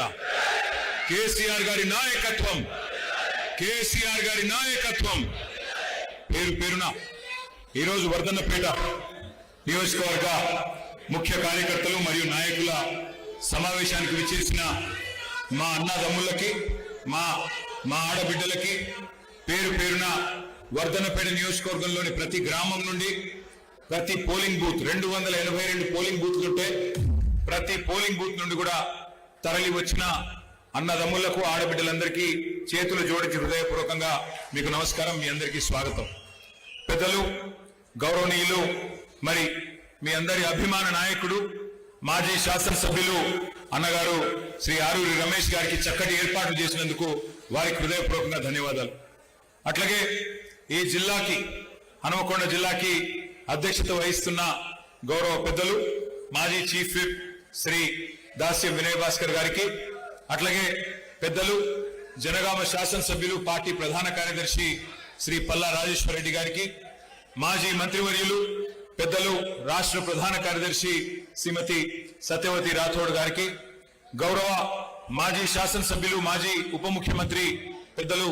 వర్ధిల్లాలా. కేసీఆర్ గారి నాయకత్వం, కేసీఆర్ గారి నాయకత్వం. పేరు పేరున ఈరోజు వర్ధన్నపేట నియోజకవర్గ ముఖ్య కార్యకర్తలు మరియు నాయకుల సమావేశానికి విచ్చేసిన మా అన్నదమ్ములకి, మా ఆడబిడ్డలకి పేరు పేరున వర్ధన్నపేట నియోజకవర్గంలోని ప్రతి గ్రామం నుండి, ప్రతి పోలింగ్ బూత్ 282 పోలింగ్ బూత్లు ఉంటే ప్రతి పోలింగ్ బూత్ నుండి కూడా తరలి వచ్చిన అన్నదమ్ములకు, ఆడబిడ్డలందరికీ చేతులు జోడించి హృదయపూర్వకంగా మీకు నమస్కారం, మీ అందరికీ స్వాగతం. పెద్దలు, గౌరవనీయులు, మరి మీ అందరి అభిమాన నాయకుడు, మాజీ శాసనసభ్యులు అన్నగారు శ్రీ ఆరూరి రమేష్ గారికి చక్కటి ఏర్పాట్లు చేసినందుకు వారికి హృదయపూర్వకంగా ధన్యవాదాలు. అట్లాగే ఈ జిల్లాకి, హనుమకొండ జిల్లాకి అధ్యక్షత వహిస్తున్న గౌరవ పెద్దలు మాజీ చీఫ్ విప్ శ్రీ దాస్యం వినయ్ భాస్కర్ గారికి, అట్లాగే పెద్దలు జనగామ శాసనసభ్యులు పార్టీ ప్రధాన కార్యదర్శి శ్రీ పల్లా రాజేశ్వర రెడ్డి గారికి, మాజీ మంత్రివర్యులు పెద్దలు రాష్ట్ర ప్రధాన కార్యదర్శి శ్రీమతి సత్యవతి రాథోడ్ గారికి, గౌరవ మాజీ శాసనసభ్యులు మాజీ ఉప ముఖ్యమంత్రి పెద్దలు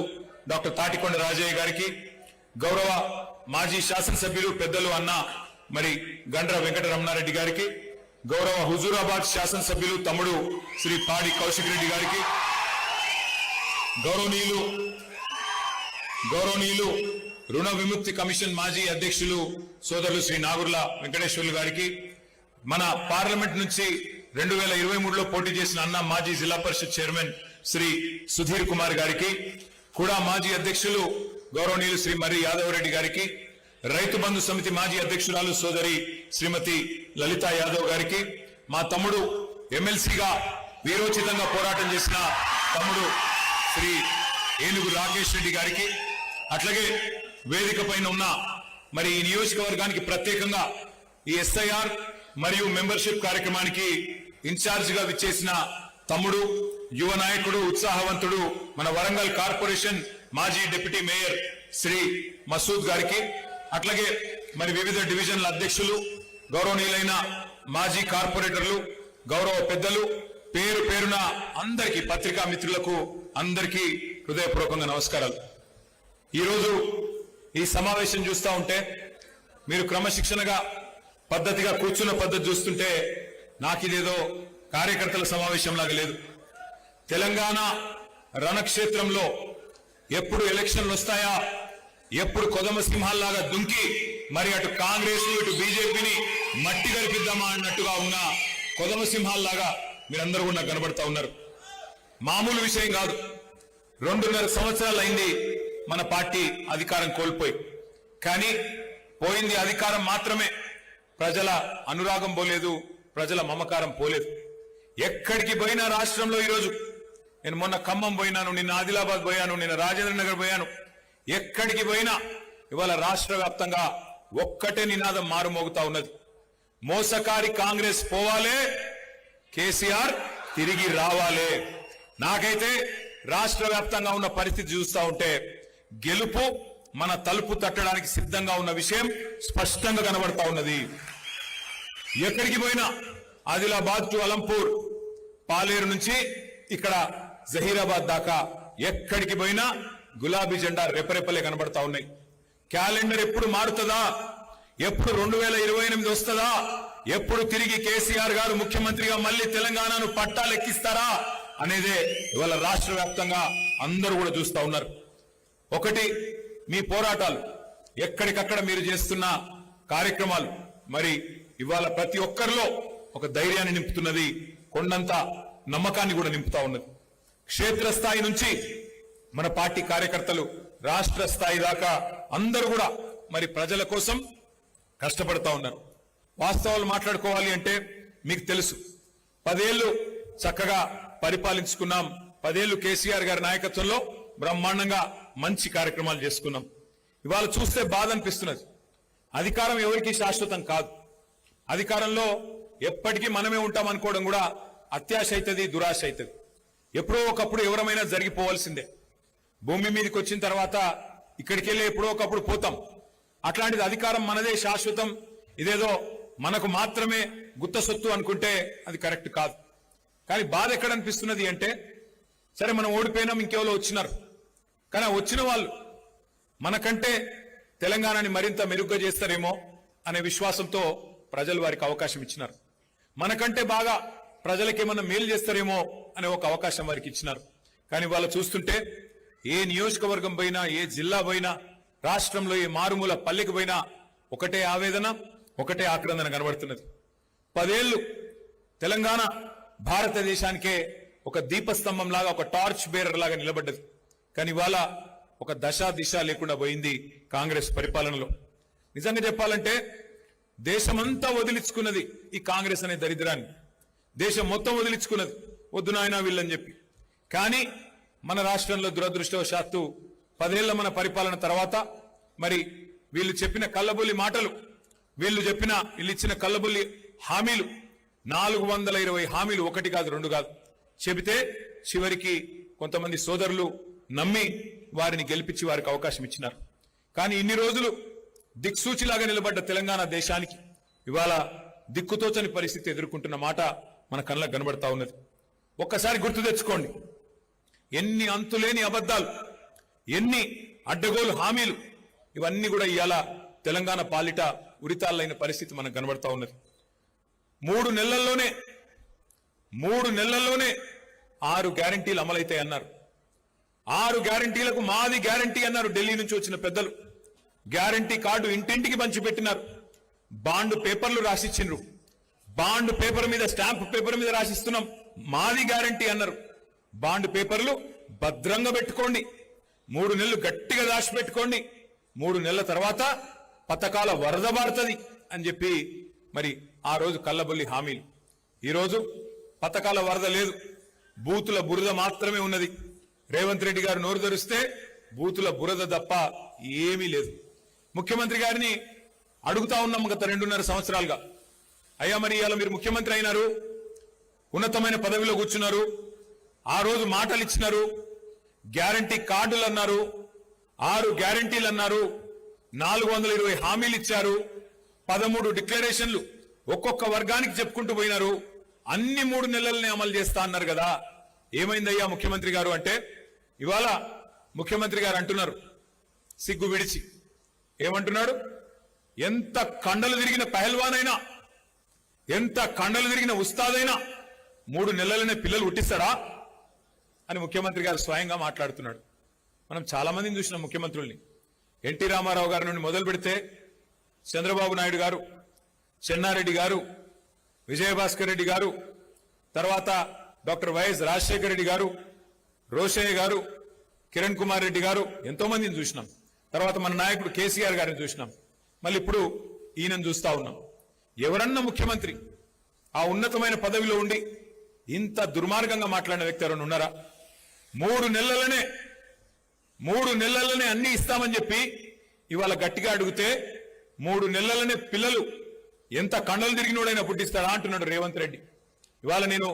డాక్టర్ తాటికొండ రాజయ్య గారికి, గౌరవ మాజీ శాసనసభ్యులు పెద్దలు అన్న మరి గండ్ర వెంకట రమణారెడ్డి గారికి, గౌరవ హుజూరాబాద్ శాసనసభ్యులు తమ్ముడు శ్రీ పాడి కౌశిక్ రెడ్డి గారికి, గౌరవనీయులు రుణ విముక్తి కమిషన్ మాజీ అధ్యక్షులు సోదరులు శ్రీ నాగుర్ల వెంకటేశ్వర్లు గారికి, మన పార్లమెంట్ నుంచి 2023లో పోటీ చేసిన అన్న మాజీ జిల్లా పరిషత్ చైర్మన్ శ్రీ సుధీర్ కుమార్ గారికి, కూడా మాజీ అధ్యక్షులు గౌరవనీయులు శ్రీ మర్రి యాదవ్ రెడ్డి గారికి, రైతు బంధు సమితి మాజీ అధ్యక్షురాలు సోదరి శ్రీమతి లలితా యాదవ్ గారికి, మా తమ్ముడు ఎమ్మెల్సీగా వీరోచితంగా పోరాటం చేసిన తమ్ముడు శ్రీ ఏనుగు రాకేష్ రెడ్డి గారికి, అట్లాగే వేదిక పైన ఉన్న మరి ఈ నియోజకవర్గానికి ప్రత్యేకంగా ఈ ఎస్ఐఆర్ మరియు మెంబర్షిప్ కార్యక్రమానికి ఇన్ఛార్జ్ గా విచ్చేసిన తమ్ముడు, యువ నాయకుడు, ఉత్సాహవంతుడు, మన వరంగల్ కార్పొరేషన్ మాజీ డిప్యూటీ మేయర్ శ్రీ మసూద్ గారికి, అట్లాగే మరి వివిధ డివిజన్ల అధ్యక్షులు, గౌరవనీయులైన మాజీ కార్పొరేటర్లు, గౌరవ పెద్దలు, పేరు పేరున అందరికీ, పత్రికా మిత్రులకు అందరికీ హృదయపూర్వకంగా నమస్కారాలు. ఈరోజు ఈ సమావేశం చూస్తూ ఉంటే, మీరు క్రమశిక్షణగా పద్ధతిగా కూర్చున్న పద్ధతి చూస్తుంటే నాకిదేదో కార్యకర్తల సమావేశం లాగా లేదు. తెలంగాణ రణక్షేత్రంలో ఎప్పుడు ఎలక్షన్లు వస్తాయా, ఎప్పుడు కొదమ సింహాల్లాగా దుంకి మరి అటు కాంగ్రెస్ ఇటు బీజేపీని మట్టి కలిపిద్దామా అన్నట్టుగా ఉన్న కొదమ సింహాల్లాగా మీరందరూ కూడా కనబడతా ఉన్నారు. మామూలు విషయం కాదు. 2.5 సంవత్సరాలు అయింది మన పార్టీ అధికారం కోల్పోయి. కానీ పోయింది అధికారం మాత్రమే, ప్రజల అనురాగం పోలేదు, ప్రజల మమకారం పోలేదు. ఎక్కడికి పోయినా రాష్ట్రంలో ఈరోజు, నేను మొన్న ఖమ్మం పోయినాను, నిన్న ఆదిలాబాద్ పోయాను, నిన్న రాజేంద్ర నగర్ పోయాను, ఎక్కడికి పోయినా ఇవాళ రాష్ట్ర వ్యాప్తంగా ఒక్కటే నినాదం మారుమోగుతా ఉన్నది. మోసకారి కాంగ్రెస్ పోవాలే, కేసీఆర్ తిరిగి రావాలే. నాకైతే రాష్ట్ర వ్యాప్తంగా ఉన్న పరిస్థితి చూస్తా ఉంటే గెలుపు మన తలుపు తట్టడానికి సిద్ధంగా ఉన్న విషయం స్పష్టంగా కనబడతా ఉన్నది. ఎక్కడికి పోయినా ఆదిలాబాద్ టు అలంపూర్, పాలేరు నుంచి ఇక్కడ జహీరాబాద్ దాకా ఎక్కడికి పోయినా గులాబీ జెండా రెపరెపలే కనబడతా ఉన్నాయి. క్యాలెండర్ ఎప్పుడు మారుతుందా, ఎప్పుడు 2028 వస్తుందా, ఎప్పుడు తిరిగి కేసీఆర్ గారు ముఖ్యమంత్రిగా మళ్ళీ తెలంగాణను పట్టాలెక్కిస్తారా అనేదే ఇవాళ రాష్ట్ర వ్యాప్తంగా అందరూ కూడా చూస్తా ఉన్నారు. ఒకటి, మీ పోరాటాలు, ఎక్కడికక్కడ మీరు చేస్తున్న కార్యక్రమాలు మరి ఇవాళ ప్రతి ఒక్కరిలో ఒక ధైర్యాన్ని నింపుతున్నది, కొండంత నమ్మకాన్ని కూడా నింపుతా ఉన్నది. క్షేత్రస్థాయి నుంచి మన పార్టీ కార్యకర్తలు రాష్ట్ర స్థాయి దాకా అందరూ కూడా మరి ప్రజల కోసం కష్టపడతా ఉన్నారు. వాస్తవాలు మాట్లాడుకోవాలి అంటే మీకు తెలుసు, 10 ఏళ్లు చక్కగా పరిపాలించుకున్నాం. 10 ఏళ్లు కేసీఆర్ గారి నాయకత్వంలో బ్రహ్మాండంగా మంచి కార్యక్రమాలు చేసుకున్నాం. ఇవాళ చూస్తే బాధ అనిపిస్తున్నది. అధికారం ఎవరికి శాశ్వతం కాదు. అధికారంలో ఎప్పటికీ మనమే ఉంటాం అనుకోవడం కూడా అత్యాశ అవుతుంది, దురాశ అవుతుంది. ఎప్పుడో ఒకప్పుడు ఎవరమైనా జరిగిపోవాల్సిందే. భూమి మీదకి వచ్చిన తర్వాత ఇక్కడికి వెళ్ళి ఎప్పుడో ఒకప్పుడు పోతాం. అట్లాంటిది అధికారం మనదే శాశ్వతం, ఇదేదో మనకు మాత్రమే గుత్త సొత్తు అనుకుంటే అది కరెక్ట్ కాదు. కానీ బాధ ఎక్కడ అనిపిస్తున్నది అంటే, సరే మనం ఓడిపోయినాం, ఇంకెవరో వచ్చినారు, కానీ వచ్చిన వాళ్ళు మనకంటే తెలంగాణని మరింత మెరుగ్గా చేస్తారేమో అనే విశ్వాసంతో ప్రజలు వారికి అవకాశం ఇచ్చినారు. మనకంటే బాగా ప్రజలకేమన్నా మేలు చేస్తారేమో అనే ఒక అవకాశం వారికి ఇచ్చినారు. కానీ వాళ్ళు చూస్తుంటే ఏ నియోజకవర్గం పోయినా, ఏ జిల్లా పోయినా, రాష్ట్రంలో ఏ మారుమూల పల్లెకి పోయినా ఒకటే ఆవేదన, ఒకటే ఆక్రందన కనబడుతున్నది. 10 ఏళ్లు తెలంగాణ భారతదేశానికే ఒక దీపస్తంభం లాగా, ఒక టార్చ్ బేరర్ లాగా నిలబడ్డది. కానీ ఇవాళ ఒక దశ దిశ లేకుండా పోయింది కాంగ్రెస్ పరిపాలనలో. నిజంగా చెప్పాలంటే దేశమంతా వదిలించుకున్నది ఈ కాంగ్రెస్ అనే దరిద్రాన్ని. దేశం మొత్తం వదిలించుకున్నది, వద్దు నాయనా వీళ్ళని చెప్పి. కానీ మన రాష్ట్రంలో దురదృష్టవశాత్తు 10 ఏళ్ల మన పరిపాలన తర్వాత మరి వీళ్ళు చెప్పిన కల్లబొల్లి మాటలు, వీళ్ళు ఇచ్చిన కల్లబొల్లి హామీలు, 420 హామీలు, 1 కాదు 2 కాదు చెబితే చివరికి కొంతమంది సోదరులు నమ్మి వారిని గెలిపించి వారికి అవకాశం ఇచ్చినారు. కానీ ఇన్ని రోజులు దిక్సూచిలాగా నిలబడ్డ తెలంగాణ దేశానికి ఇవాళ దిక్కుతోచని పరిస్థితి ఎదుర్కొంటున్న మాట మన కళ్ళకు కనబడతా ఉన్నది. ఒక్కసారి గుర్తు తెచ్చుకోండి, ఎన్ని అంతులేని అబద్ధాలు, ఎన్ని అడ్డగోలు హామీలు, ఇవన్నీ కూడా ఇవాళ తెలంగాణ పాలిట ఉరితాళ్ళైన పరిస్థితి మనకు కనబడతా ఉన్నది. 3 నెలల్లోనే 6 గ్యారంటీలు అమలైతాయి అన్నారు. 6 గ్యారంటీలకు మాది గ్యారంటీ అన్నారు ఢిల్లీ నుంచి వచ్చిన పెద్దలు. గ్యారంటీ కార్డు ఇంటింటికి పంచిపెట్టినారు. బాండ్ పేపర్లు రాసిచ్చిండ్రు. బాండ్ పేపర్ మీద, స్టాంప్ పేపర్ మీద రాసిస్తున్నాం, మాది గ్యారంటీ అన్నారు. బాండ్ పేపర్లు భద్రంగా పెట్టుకోండి, 3 నెలలు గట్టిగా దాచిపెట్టుకోండి, 3 నెలల తర్వాత పథకాల వరద బారుతుంది అని చెప్పి మరి ఆ రోజు కల్లబొల్లి హామీలు. ఈరోజు పథకాల వరద లేదు, బూతుల బురద మాత్రమే ఉన్నది. రేవంత్ రెడ్డి గారు నోరు తెరిస్తే బూతుల బురద తప్ప ఏమీ లేదు. ముఖ్యమంత్రి గారిని అడుగుతా ఉన్నాం గత 2.5 సంవత్సరాలుగా, అయ్యా మరి ఇవాళ మీరు ముఖ్యమంత్రి అయినారు, ఉన్నతమైన పదవిలో కూర్చున్నారు, ఆ రోజు మాటలు ఇచ్చినారు, గ్యారంటీ కార్డులు అన్నారు, 6 గ్యారంటీలు అన్నారు, 420 హామీలు ఇచ్చారు, 13 డిక్లరేషన్లు ఒక్కొక్క వర్గానికి చెప్పుకుంటూ పోయినారు, అన్ని 3 నెలలనే అమలు చేస్తా అన్నారు కదా, ఏమైందయ్యా ముఖ్యమంత్రి గారు అంటే ఇవాళ ముఖ్యమంత్రి గారు అంటున్నారు సిగ్గు విడిచి, ఏమంటున్నాడు, ఎంత కండలు తిరిగిన పహల్వానైనా, ఎంత కండలు తిరిగిన ఉస్తాదైనా 3 నెలలనే పిల్లలు పుట్టిస్తాడా అని ముఖ్యమంత్రి గారు స్వయంగా మాట్లాడుతున్నాడు. మనం చాలా మందిని చూసినాం ముఖ్యమంత్రుల్ని. ఎన్టీ రామారావు గారి నుండి మొదలు పెడితే చంద్రబాబు నాయుడు గారు, చెన్నారెడ్డి గారు, విజయభాస్కర్ రెడ్డి గారు, తర్వాత డాక్టర్ వైఎస్ రాజశేఖర రెడ్డి గారు, రోషయ్య గారు, కిరణ్ కుమార్ రెడ్డి గారు, ఎంతో మందిని చూసినాం. తర్వాత మన నాయకుడు కేసీఆర్ గారిని చూసినాం. మళ్ళీ ఇప్పుడు ఈయనను చూస్తా ఉన్నాం. ఎవరన్నా ముఖ్యమంత్రి ఆ ఉన్నతమైన పదవిలో ఉండి ఇంత దుర్మార్గంగా మాట్లాడిన వ్యక్తి ఎవరైనా ఉన్నారా? 3 నెలలనే అన్ని ఇస్తామని చెప్పి ఇవాళ గట్టిగా అడిగితే 3 నెలలనే పిల్లలు ఎంత కండలు తిరిగినోడైనా పుట్టిస్తాడా అంటున్నాడు రేవంత్ రెడ్డి. ఇవాళ నేను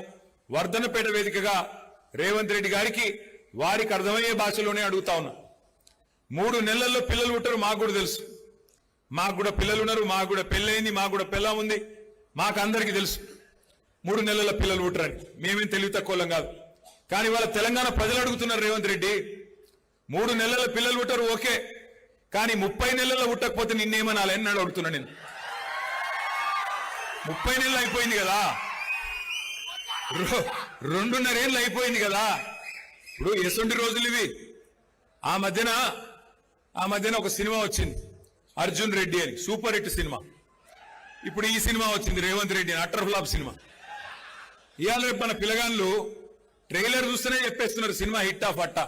వర్ధనపేట వేదికగా రేవంత్ రెడ్డి గారికి వారికి అర్థమయ్యే భాషలోనే అడుగుతా ఉన్నా. 3 నెలల్లో పిల్లలు పుట్టరు, మాకు కూడా తెలుసు, మాకు కూడా పిల్లలు ఉన్నారు, మాకు కూడా పెళ్ళైంది, మాకు కూడా పిల్లం ఉంది, మాకు అందరికీ తెలుసు 3 నెలల పిల్లలు పుట్టరని. మేమేం తెలివి తక్కువలం కాదు. కానీ వాళ్ళ తెలంగాణ ప్రజలు అడుగుతున్నారు రేవంత్ రెడ్డి, 3 నెలల పిల్లలు పుట్టరు ఓకే, కానీ 30 నెలల్లో పుట్టకపోతే నిన్నేమనాలని నన్ను అడుగుతున్నా. నేను 30 నెలలు అయిపోయింది కదా, 2.5 ఏళ్ళు అయిపోయింది కదా, ఇప్పుడు ఎసొంటి రోజులు ఇవి. ఆ మధ్యన ఒక సినిమా వచ్చింది అర్జున్ రెడ్డి అని, సూపర్ హిట్ సినిమా. ఇప్పుడు ఈ సినిమా వచ్చింది రేవంత్ రెడ్డి అని, అటర్ ఫ్లాప్ సినిమా. ఇవాళ రేపు మన పిల్లగాళ్ళు ట్రైలర్ చూస్తేనే చెప్పేస్తున్నారు సినిమా హిట్ ఆఫ్ అట్ట.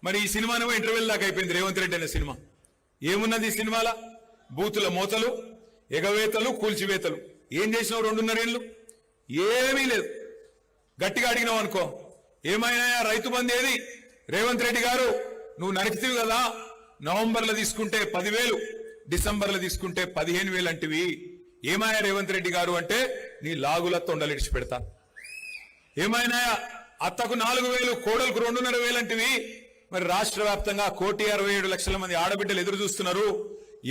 మరి ఈ సినిమానేమో ఇంటర్వెల్ దాకా అయిపోయింది రేవంత్ రెడ్డి అనే సినిమా. ఏమున్నది ఈ సినిమాలో? బూతుల మోతలు, ఎగవేతలు, కూల్చివేతలు. ఏం చేసినావు 2.5 ఏళ్ళు? ఏమీ లేదు. గట్టిగా అడిగినావు అనుకో, ఏమైనా రైతు బంధు ఏది? రేవంత్ రెడ్డి గారు నువ్వు నరికితివి కదా, నవంబర్లో తీసుకుంటే 10,000, డిసెంబర్లో తీసుకుంటే 15,000 అంటివి. ఏమాయా రేవంత్ రెడ్డి గారు అంటే నీ లాగుల తొండలిడిచి పెడతా. ఏమైనా అత్తకు 4,000, కోడలకు 2.5 అంటివి. మరి రాష్ట్ర వ్యాప్తంగా 1,67,00,000 మంది ఆడబిడ్డలు ఎదురు చూస్తున్నారు.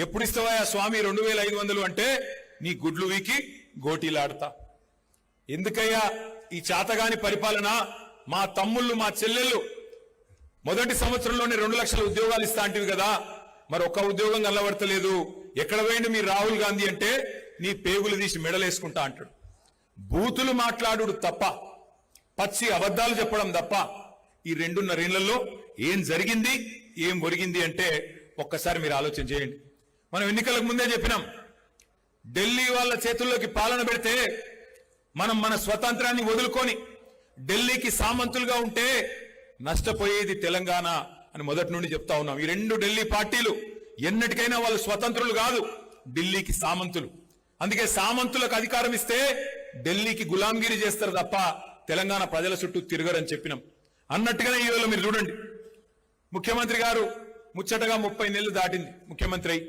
ఎప్పుడు ఇస్తావా స్వామి 2,500 అంటే నీ గుడ్లు వీకి గోటీలాడతా. ఎందుకయ్యా ఈ చాతగాని పరిపాలన మా తమ్ముళ్ళు మా చెల్లెళ్ళు మొదటి సంవత్సరంలోనే 2 లక్షల ఉద్యోగాలు ఇస్తా అంటివి కదా, మరి ఒక్క ఉద్యోగం కలవడతలేదు, ఎక్కడ పోయింది మీ రాహుల్ గాంధీ అంటే నీ పేగులు తీసి మెడలేసుకుంటా అంటాడు. బూతులు మాట్లాడు తప్ప, పచ్చి అబద్ధాలు చెప్పడం తప్ప ఈ 2.5 ఏళ్లలో ఏం జరిగింది ఏం ఒరిగింది అంటే ఒక్కసారి మీరు ఆలోచన చేయండి. మనం ఎన్నికలకు ముందే చెప్పినాం, ఢిల్లీ వాళ్ళ చేతుల్లోకి పాలన పెడితే మనం మన స్వతంత్రాన్ని వదులుకొని ఢిల్లీకి సామంతులుగా ఉంటే నష్టపోయేది తెలంగాణ అని మొదటి నుండి చెప్తా ఉన్నాం. ఈ 2 ఢిల్లీ పార్టీలు ఎన్నటికైనా వాళ్ళు స్వతంత్రులు కాదు, ఢిల్లీకి సామంతులు. అందుకే సామంతులకు అధికారం ఇస్తే ఢిల్లీకి గులాంగిరి చేస్తారు తప్ప తెలంగాణ ప్రజల చుట్టూ తిరగరని చెప్పినాం. అన్నట్టుగానే ఈవేళ మీరు చూడండి, ముఖ్యమంత్రి గారు ముచ్చటగా 30 నెలలు దాటింది ముఖ్యమంత్రి అయి.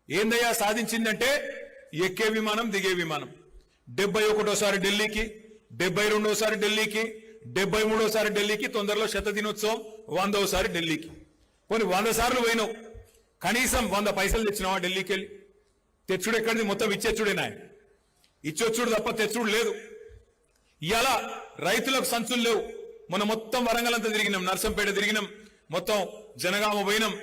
ఏందయ్యా సాధించిందంటే ఎక్కే విమానం దిగే విమానం. 71సారి ఢిల్లీకి, 72సారి ఢిల్లీకి, 73సారి ఢిల్లీకి, తొందరలో శత దినోత్సవం 100వసారి ఢిల్లీకి. పోనీ 100 సార్లు పోయినావు, కనీసం 100 పైసలు తెచ్చినావా ఢిల్లీకి వెళ్ళి? తెచ్చుడు ఎక్కడిది, మొత్తం ఇచ్చేచ్చుడేనా? ఇచ్చొచ్చుడు తప్ప తెచ్చుడు లేదు. ఇవాళ రైతులకు సంచులు లేవు. మొన్న మొత్తం వరంగల్ అంతా తిరిగినాం, నర్సంపేట తిరిగినాం, మొత్తం జనగామ పోయినాం,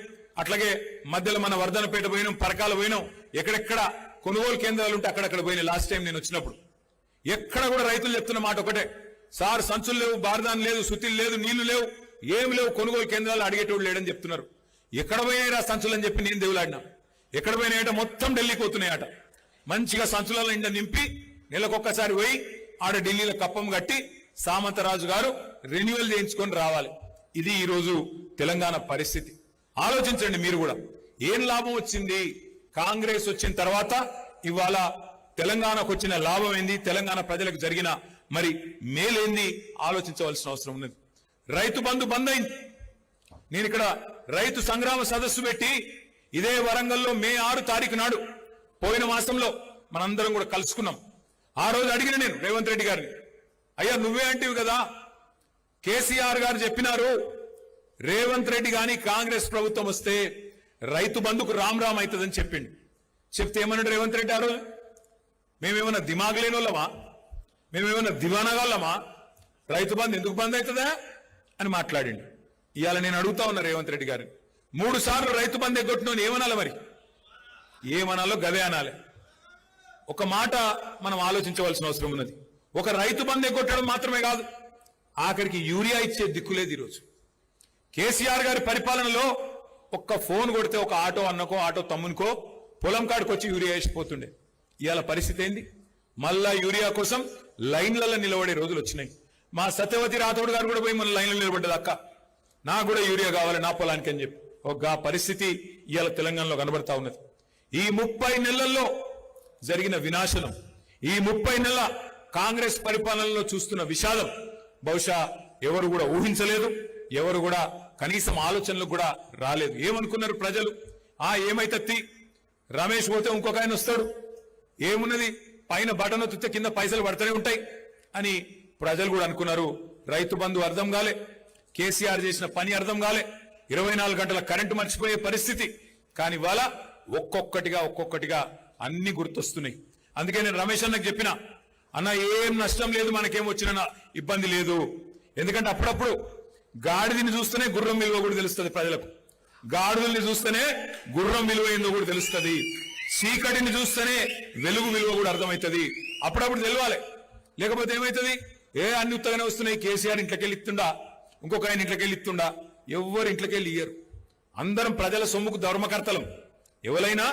అట్లాగే మధ్యలో మన వర్ధనపేట పోయినాం, పరకాల పోయినాం. ఎక్కడెక్కడ కొనుగోలు కేంద్రాలు ఉంటే అక్కడక్కడ పోయినాయి. లాస్ట్ టైం నేను వచ్చినప్పుడు ఎక్కడ కూడా రైతులు చెప్తున్న మాట ఒకటే, సార్ సంచులు లేవు, బారదాన్ లేదు, సుతిలు లేదు, నీళ్లు లేవు, ఏమి లేవు, కొనుగోలు కేంద్రాలు అడిగేటోళ్ళు లేడని చెప్తున్నారు. ఎక్కడ పోయినాయి రా సంచులు అని చెప్పి నేను దేవులాడినా. ఎక్కడ పోయినాయట, మొత్తం ఢిల్లీకి పోతున్నాయట. మంచిగా సంచులలో నిండా నింపి నెలకొక్కసారి పోయి ఆడ ఢిల్లీలో కప్పం కట్టి సామంతరాజు గారు రెన్యువల్ చేయించుకొని రావాలి. ఇది ఈ రోజు తెలంగాణ పరిస్థితి. ఆలోచించండి మీరు కూడా, ఏం లాభం వచ్చింది కాంగ్రెస్ వచ్చిన తర్వాత? ఇవాళ తెలంగాణకు వచ్చిన లాభం ఏంది, తెలంగాణ ప్రజలకు జరిగిన మరి మేలేంది ఆలోచించవలసిన అవసరం ఉన్నది. రైతు బంధు బంద్ అయింది. నేను ఇక్కడ రైతు సంగ్రామ సదస్సు పెట్టి ఇదే వరంగల్లో మే 6 తారీఖు నాడు పోయిన మాసంలో మనందరం కూడా కలుసుకున్నాం. ఆ రోజు అడిగిన నేను రేవంత్ రెడ్డి గారిని, అయ్యా నువ్వే అంటివి కదా, కేసీఆర్ గారు చెప్పినారు రేవంత్ రెడ్డి గాని కాంగ్రెస్ ప్రభుత్వం వస్తే రైతు బంధుకు రామ్ రామ్ అవుతుందని చెప్పిండు. చెప్తే ఏమన్నాడు రేవంత్ రెడ్డి? ఆ రోజు మేమేమన్నా దిమాగ్ లేని వాళ్ళమా, మేమేమన్నా దివానగాళ్ళమా, రైతు బంధు ఎందుకు బంద్ అవుతుందా అని మాట్లాడిండు. ఇవాళ నేను అడుగుతా ఉన్నా రేవంత్ రెడ్డి గారిని, 3 సార్లు రైతు బంధు ఎగ్గొట్టినోని ఏమనాలి? మరి ఏమనాలో గదే అనాలి. ఒక మాట మనం ఆలోచించవలసిన అవసరం ఉన్నది. ఒక రైతు బంధు ఎగ్గొట్టడం మాత్రమే కాదు, ఆఖరికి యూరియా ఇచ్చే దిక్కులేదు ఈరోజు. కేసీఆర్ గారి పరిపాలనలో ఒక్క ఫోన్ కొడితే ఒక ఆటో అన్నకో ఆటో తమ్మునికో పొలం కాడికి వచ్చి యూరియా వేసిపోతుండే. ఇవాళ పరిస్థితి ఏంది? మళ్ళా యూరియా కోసం లైన్లలో నిలబడే రోజులు వచ్చినాయి. మా సత్యవతి రాథోడ్ గారు కూడా పోయి మన లైన్లో నిలబడ్డది, అక్క నాకు కూడా యూరియా కావాలి నా పొలానికి అని చెప్పి. ఒక పరిస్థితి ఇవాళ తెలంగాణలో కనబడతా ఉన్నది. ఈ 30 నెలల్లో జరిగిన వినాశనం, ఈ 30 నెలల కాంగ్రెస్ పరిపాలనలో చూస్తున్న విషాదం బహుశా ఎవరు కూడా ఊహించలేదు, ఎవరు కూడా కనీసం ఆలోచనలకు కూడా రాలేదు. ఏమనుకున్నారు ప్రజలు? ఏమైతే రమేష్ పోతే ఇంకొక ఆయన వస్తాడు, ఏమున్నది పైన బటన్ ఒత్తితే కింద పైసలు పడుతూనే ఉంటాయి అని ప్రజలు కూడా అనుకున్నారు. రైతు బంధు అర్థం కాలే, కేసీఆర్ చేసిన పని అర్థం కాలే, 24 గంటల కరెంటు మర్చిపోయే పరిస్థితి. కానీ ఇవాళ ఒక్కొక్కటిగా అన్ని గుర్తొస్తున్నాయి. అందుకే నేను రమేష్ అన్నకు చెప్పిన, అన్న ఏం నష్టం లేదు, మనకేం వచ్చిన ఇబ్బంది లేదు. ఎందుకంటే అప్పుడప్పుడు గాడిదని చూస్తేనే గుర్రం విలువ కూడా తెలుస్తుంది ప్రజలకు, గాడిదల్ని చూస్తేనే గుర్రం విలువ ఏందో కూడా తెలుస్తుంది, చీకటిని చూస్తేనే వెలుగు విలువ కూడా అర్థమవుతుంది. అప్పుడప్పుడు తెలవాలి, లేకపోతే ఏమవుతుంది? అన్ని ఉత్తగానే వస్తున్నాయి. కేసీఆర్ ఇంట్లోకి వెళ్ళి ఇస్తుండా, ఇంకొక ఆయన ఇంట్లోకి వెళ్ళి ఇస్తుండా, ఎవరు ఇంట్లోకి వెళ్ళి ఇయ్యరు. అందరం ప్రజల సొమ్ముకు ధర్మకర్తలం. ఎవరైనా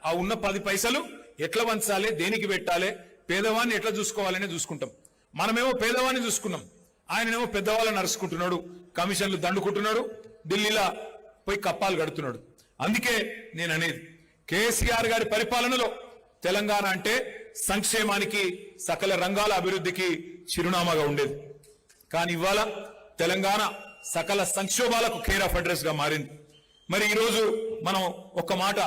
ఆ ఉన్న 10 పైసలు ఎట్లా వంచాలి, దేనికి పెట్టాలి, పేదవాన్ని ఎట్లా చూసుకోవాలనే చూసుకుంటాం. మనమేమో పేదవాన్ని చూసుకున్నాం, ఆయనేమో పెద్దవాళ్ళని నరుచుకుంటున్నాడు, కమిషన్లు దండుకుంటున్నాడు, ఢిల్లీలో పోయి కప్పాలు కడుతున్నాడు. అందుకే నేను అనేది, కేసీఆర్ గారి పరిపాలనలో తెలంగాణ అంటే సంక్షేమానికి, సకల రంగాల అభివృద్ధికి చిరునామాగా ఉండేది. కానీ ఇవాళ తెలంగాణ సకల సంక్షోభాలకు కేర్ ఆఫ్ అడ్రస్ గా మారింది. మరి ఈరోజు మనం ఒక మాట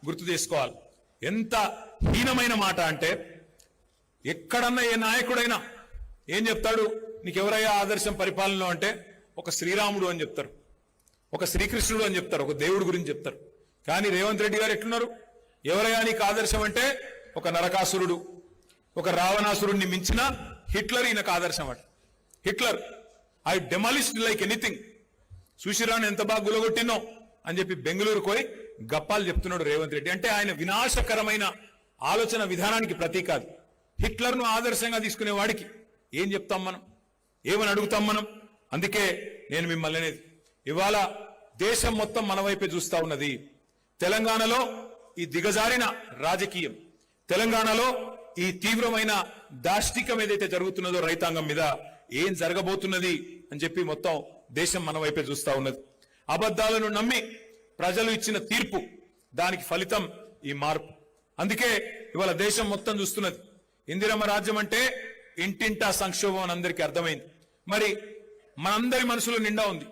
గుర్తు చేసుకోవాలి, ఎంత హీనమైన మాట అంటే, ఎక్కడన్నా ఏ నాయకుడైనా ఏం చెప్తాడు, నీకెవరయ్యా ఆదర్శం పరిపాలనలో అంటే ఒక శ్రీరాముడు అని చెప్తారు, ఒక శ్రీకృష్ణుడు అని చెప్తారు, ఒక దేవుడు గురించి చెప్తారు. కానీ రేవంత్ రెడ్డి గారు ఎట్లున్నారు? ఎవరయ్యా నీకు ఆదర్శం అంటే ఒక నరకాసురుడు, ఒక రావణాసురుడిని మించిన హిట్లర్ ఈయనకు ఆదర్శం అట. Hitler, I demolished like anything, సుశీరాన్ని ఎంత బాగా గులగొట్టినో అని చెప్పి బెంగళూరు పోయి గప్పాలు చెప్తున్నాడు రేవంత్ రెడ్డి. అంటే ఆయన వినాశకరమైన ఆలోచన విధానానికి ప్రతీక అది. హిట్లర్ను ఆదర్శంగా తీసుకునే వాడికి ఏం చెప్తాం మనం, ఏమని అడుగుతాం మనం? అందుకే నేను మిమ్మల్ని అనేది, ఇవాళ దేశం మొత్తం మన వైపే చూస్తా ఉన్నది. తెలంగాణలో ఈ దిగజారిన రాజకీయం, తెలంగాణలో ఈ తీవ్రమైన దాష్టికం ఏదైతే జరుగుతున్నదో రైతాంగం మీద ఏం జరగబోతున్నది అని చెప్పి మొత్తం దేశం మన వైపే చూస్తా ఉన్నది. అబద్ధాలను నమ్మి ప్రజలు ఇచ్చిన తీర్పు, దానికి ఫలితం ఈ మార్పు. అందుకే ఇవాళ దేశం మొత్తం చూస్తున్నది. ఇందిరమ్మ రాజ్యం అంటే ఇంటింటా సంక్షోభం అని అందరికీ అర్థమైంది. మరి మనందరి మనసులో నిండా ఉంది,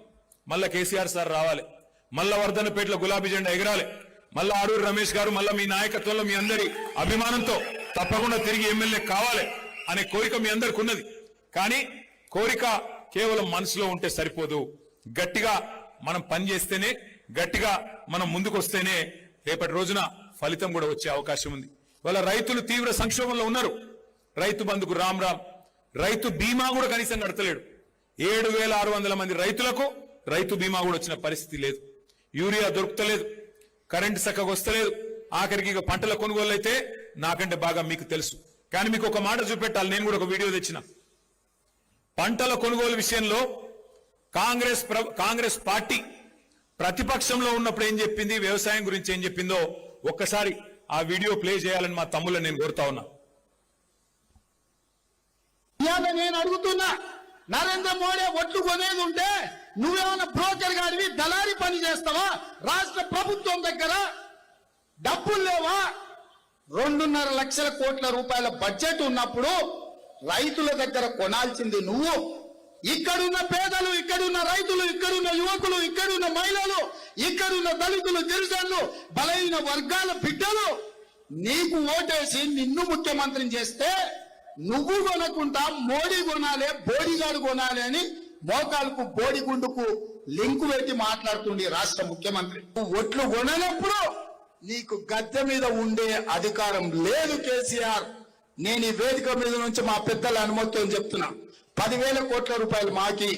మళ్ళా కేసీఆర్ సార్ రావాలి, మళ్ళా వర్ధనపేటలో గులాబీ జెండా ఎగరాలి, మళ్ళా ఆరూరు రమేష్ గారు మళ్ళా మీ నాయకత్వంలో మీ అందరి అభిమానంతో తప్పకుండా తిరిగి ఎమ్మెల్యే కావాలి అనే కోరిక మీ అందరికి ఉన్నది. కానీ కోరిక కేవలం మనసులో ఉంటే సరిపోదు. గట్టిగా మనం పనిచేస్తేనే, గట్టిగా మనం ముందుకు వస్తేనే రేపటి రోజున ఫలితం కూడా వచ్చే అవకాశం ఉంది. వాళ్ళ రైతులు తీవ్ర సంక్షోభంలో ఉన్నారు. రైతు బంధుకు రామ్ రామ్, రైతు బీమా కూడా కనీసం కడతలేడు. 7,600 మంది రైతులకు రైతు బీమా కూడా వచ్చిన పరిస్థితి లేదు. యూరియా దొరుకుతలేదు, కరెంటు చక్కగా వస్తలేదు. ఆఖరికి ఇక పంటల కొనుగోలు అయితే నాకంటే బాగా మీకు తెలుసు. కానీ మీకు ఒక మాట చూపెట్టాలి, నేను కూడా ఒక వీడియో తెచ్చిన. పంటల కొనుగోలు విషయంలో కాంగ్రెస్ పార్టీ ప్రతిపక్షంలో ఉన్నప్పుడు ఏం చెప్పింది, వ్యవసాయం గురించి ఏం చెప్పిందో ఒక్కసారి ఆ వీడియో ప్లే చేయాలని మా తమ్ముళ్ళని నేను కోరుతా ఉన్నా. నేను అడుగుతున్నా, నరేంద్ర మోడీ ఒట్లు కొనేది ఉంటే నువ్వేమన్నా బ్రోకర్ గాడివి, దళారీ పని చేస్తావా? రాష్ట్ర ప్రభుత్వం దగ్గర డబ్బులు లేవా? 2.5 లక్షల కోట్ల రూపాయల బడ్జెట్ ఉన్నప్పుడు రైతుల దగ్గర కొనాల్సింది నువ్వు. ఇక్కడున్న పేదలు, ఇక్కడున్న రైతులు, ఇక్కడున్న యువకులు, ఇక్కడున్న మహిళలు, ఇక్కడున్న దళితులు, గిరిజనులు, బలహీన వర్గాల బిడ్డలు నీకు ఓటేసి నిన్ను ముఖ్యమంత్రిని చేస్తే నువ్వు కొనకుండా మోడీ కొనాలి, బోడిగాడు కొనాలి అని మోకాలకు బోడిగుండుకు లింకు పెట్టి మాట్లాడుతుంది రాష్ట్ర ముఖ్యమంత్రి. నువ్వు ఒట్లు కొననప్పుడు నీకు గద్దె మీద ఉండే అధికారం లేదు కేసీఆర్. నేను ఈ వేదిక మీద నుంచి మా పెద్దల అనుమతితో చెప్తున్నా, 10,000 కోట్ల రూపాయలు మాకి,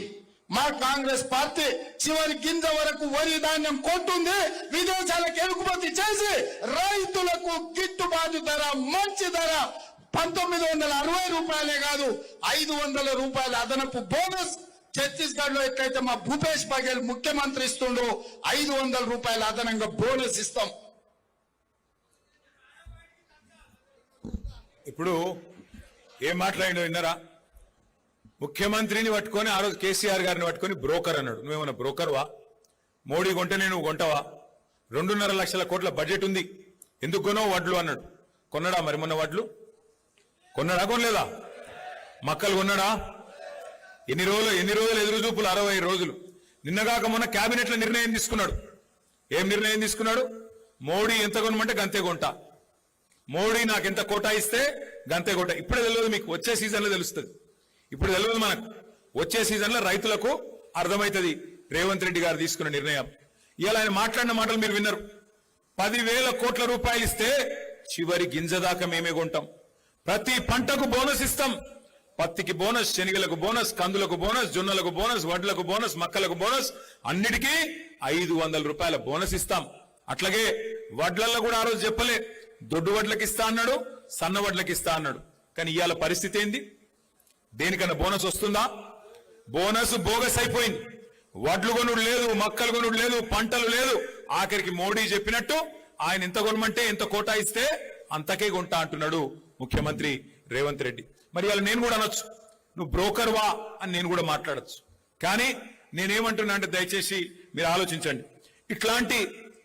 మా కాంగ్రెస్ పార్టీ చివరి గింజ వరకు వరి ధాన్యం కొంటుంది, విదేశాలకు ఎగుమతి చేసి రైతులకు గిట్టుబాటు ధర, మంచి ధర 1960 రూపాయలే కాదు 500 రూపాయల అదనపు బోనస్. ఛత్తీస్గఢ్ లో ఎట్లయితే మా భూపేష్ బఘేల్ ముఖ్యమంత్రి ఇస్తుండో 500 రూపాయల అదనంగా బోనస్ ఇస్తాం. ఇప్పుడు ఏం మాట్లాడిండో విన్నారా? ముఖ్యమంత్రిని పట్టుకొని ఆ రోజు కేసీఆర్ గారిని పట్టుకొని బ్రోకర్ అన్నాడు. నువ్వేమన్నా బ్రోకర్వా? మోడీ కొంటేనే నువ్వు కొంటావా? 2.5 లక్షల కోట్ల బడ్జెట్ ఉంది, ఎందుకు కొనవు వడ్లు అన్నాడు. కొన్నాడా మరి మొన్న వడ్లు? కొన్నాడా కొనలేదా? మక్కలు కొన్నాడా? ఎన్ని రోజులు ఎదురు చూపులు? 60 రోజులు. నిన్నగాక మొన్న కేబినెట్ లో నిర్ణయం తీసుకున్నాడు. ఏం నిర్ణయం తీసుకున్నాడు? మోడీ ఎంత కొనమంటే గంతే కొంటా, మోడీ నాకు ఎంత కోటా ఇస్తే గంతే కోటా. ఇప్పుడే తెలియదు మీకు, వచ్చే సీజన్ లో తెలుస్తుంది. ఇప్పుడు తెలియదు మనకు, వచ్చే సీజన్ లో రైతులకు అర్థమవుతుంది రేవంత్ రెడ్డి గారు తీసుకున్న నిర్ణయం. ఇవాళ ఆయన మాట్లాడిన మాటలు మీరు విన్నారు. 10,000 కోట్ల రూపాయలు ఇస్తే చివరి గింజ దాకా మేమే కొంటాం. ప్రతి పంటకు బోనస్ ఇస్తాం. పత్తికి బోనస్, శనగలకు బోనస్, కందులకు బోనస్, జొన్నలకు బోనస్, వడ్లకు బోనస్, మక్కలకు బోనస్, అన్నిటికీ 500 రూపాయల బోనస్ ఇస్తాం. అట్లాగే వడ్లల్లో కూడా ఆ రోజు చెప్పలే, దొడ్డు వడ్లకి ఇస్తా అన్నాడు, సన్న వడ్లకి ఇస్తా అన్నాడు. కానీ ఇవాళ పరిస్థితి ఏంది? దేనికన్నా బోనస్ వస్తుందా? బోనస్ బోగస్ అయిపోయింది. వడ్లు కొనుడు లేదు, మక్కలు కొనుడు లేదు, పంటలు లేదు. ఆఖరికి మోడీ చెప్పినట్టు ఆయన ఎంత కొనమంటే ఎంత కోటా ఇస్తే అంతకే కొంటా అంటున్నాడు ముఖ్యమంత్రి రేవంత్ రెడ్డి. మరి ఇవాళ నేను కూడా అనొచ్చు, నువ్వు బ్రోకర్ వా అని నేను కూడా మాట్లాడచ్చు. కానీ నేనేమంటున్నా అంటే దయచేసి మీరు ఆలోచించండి. ఇట్లాంటి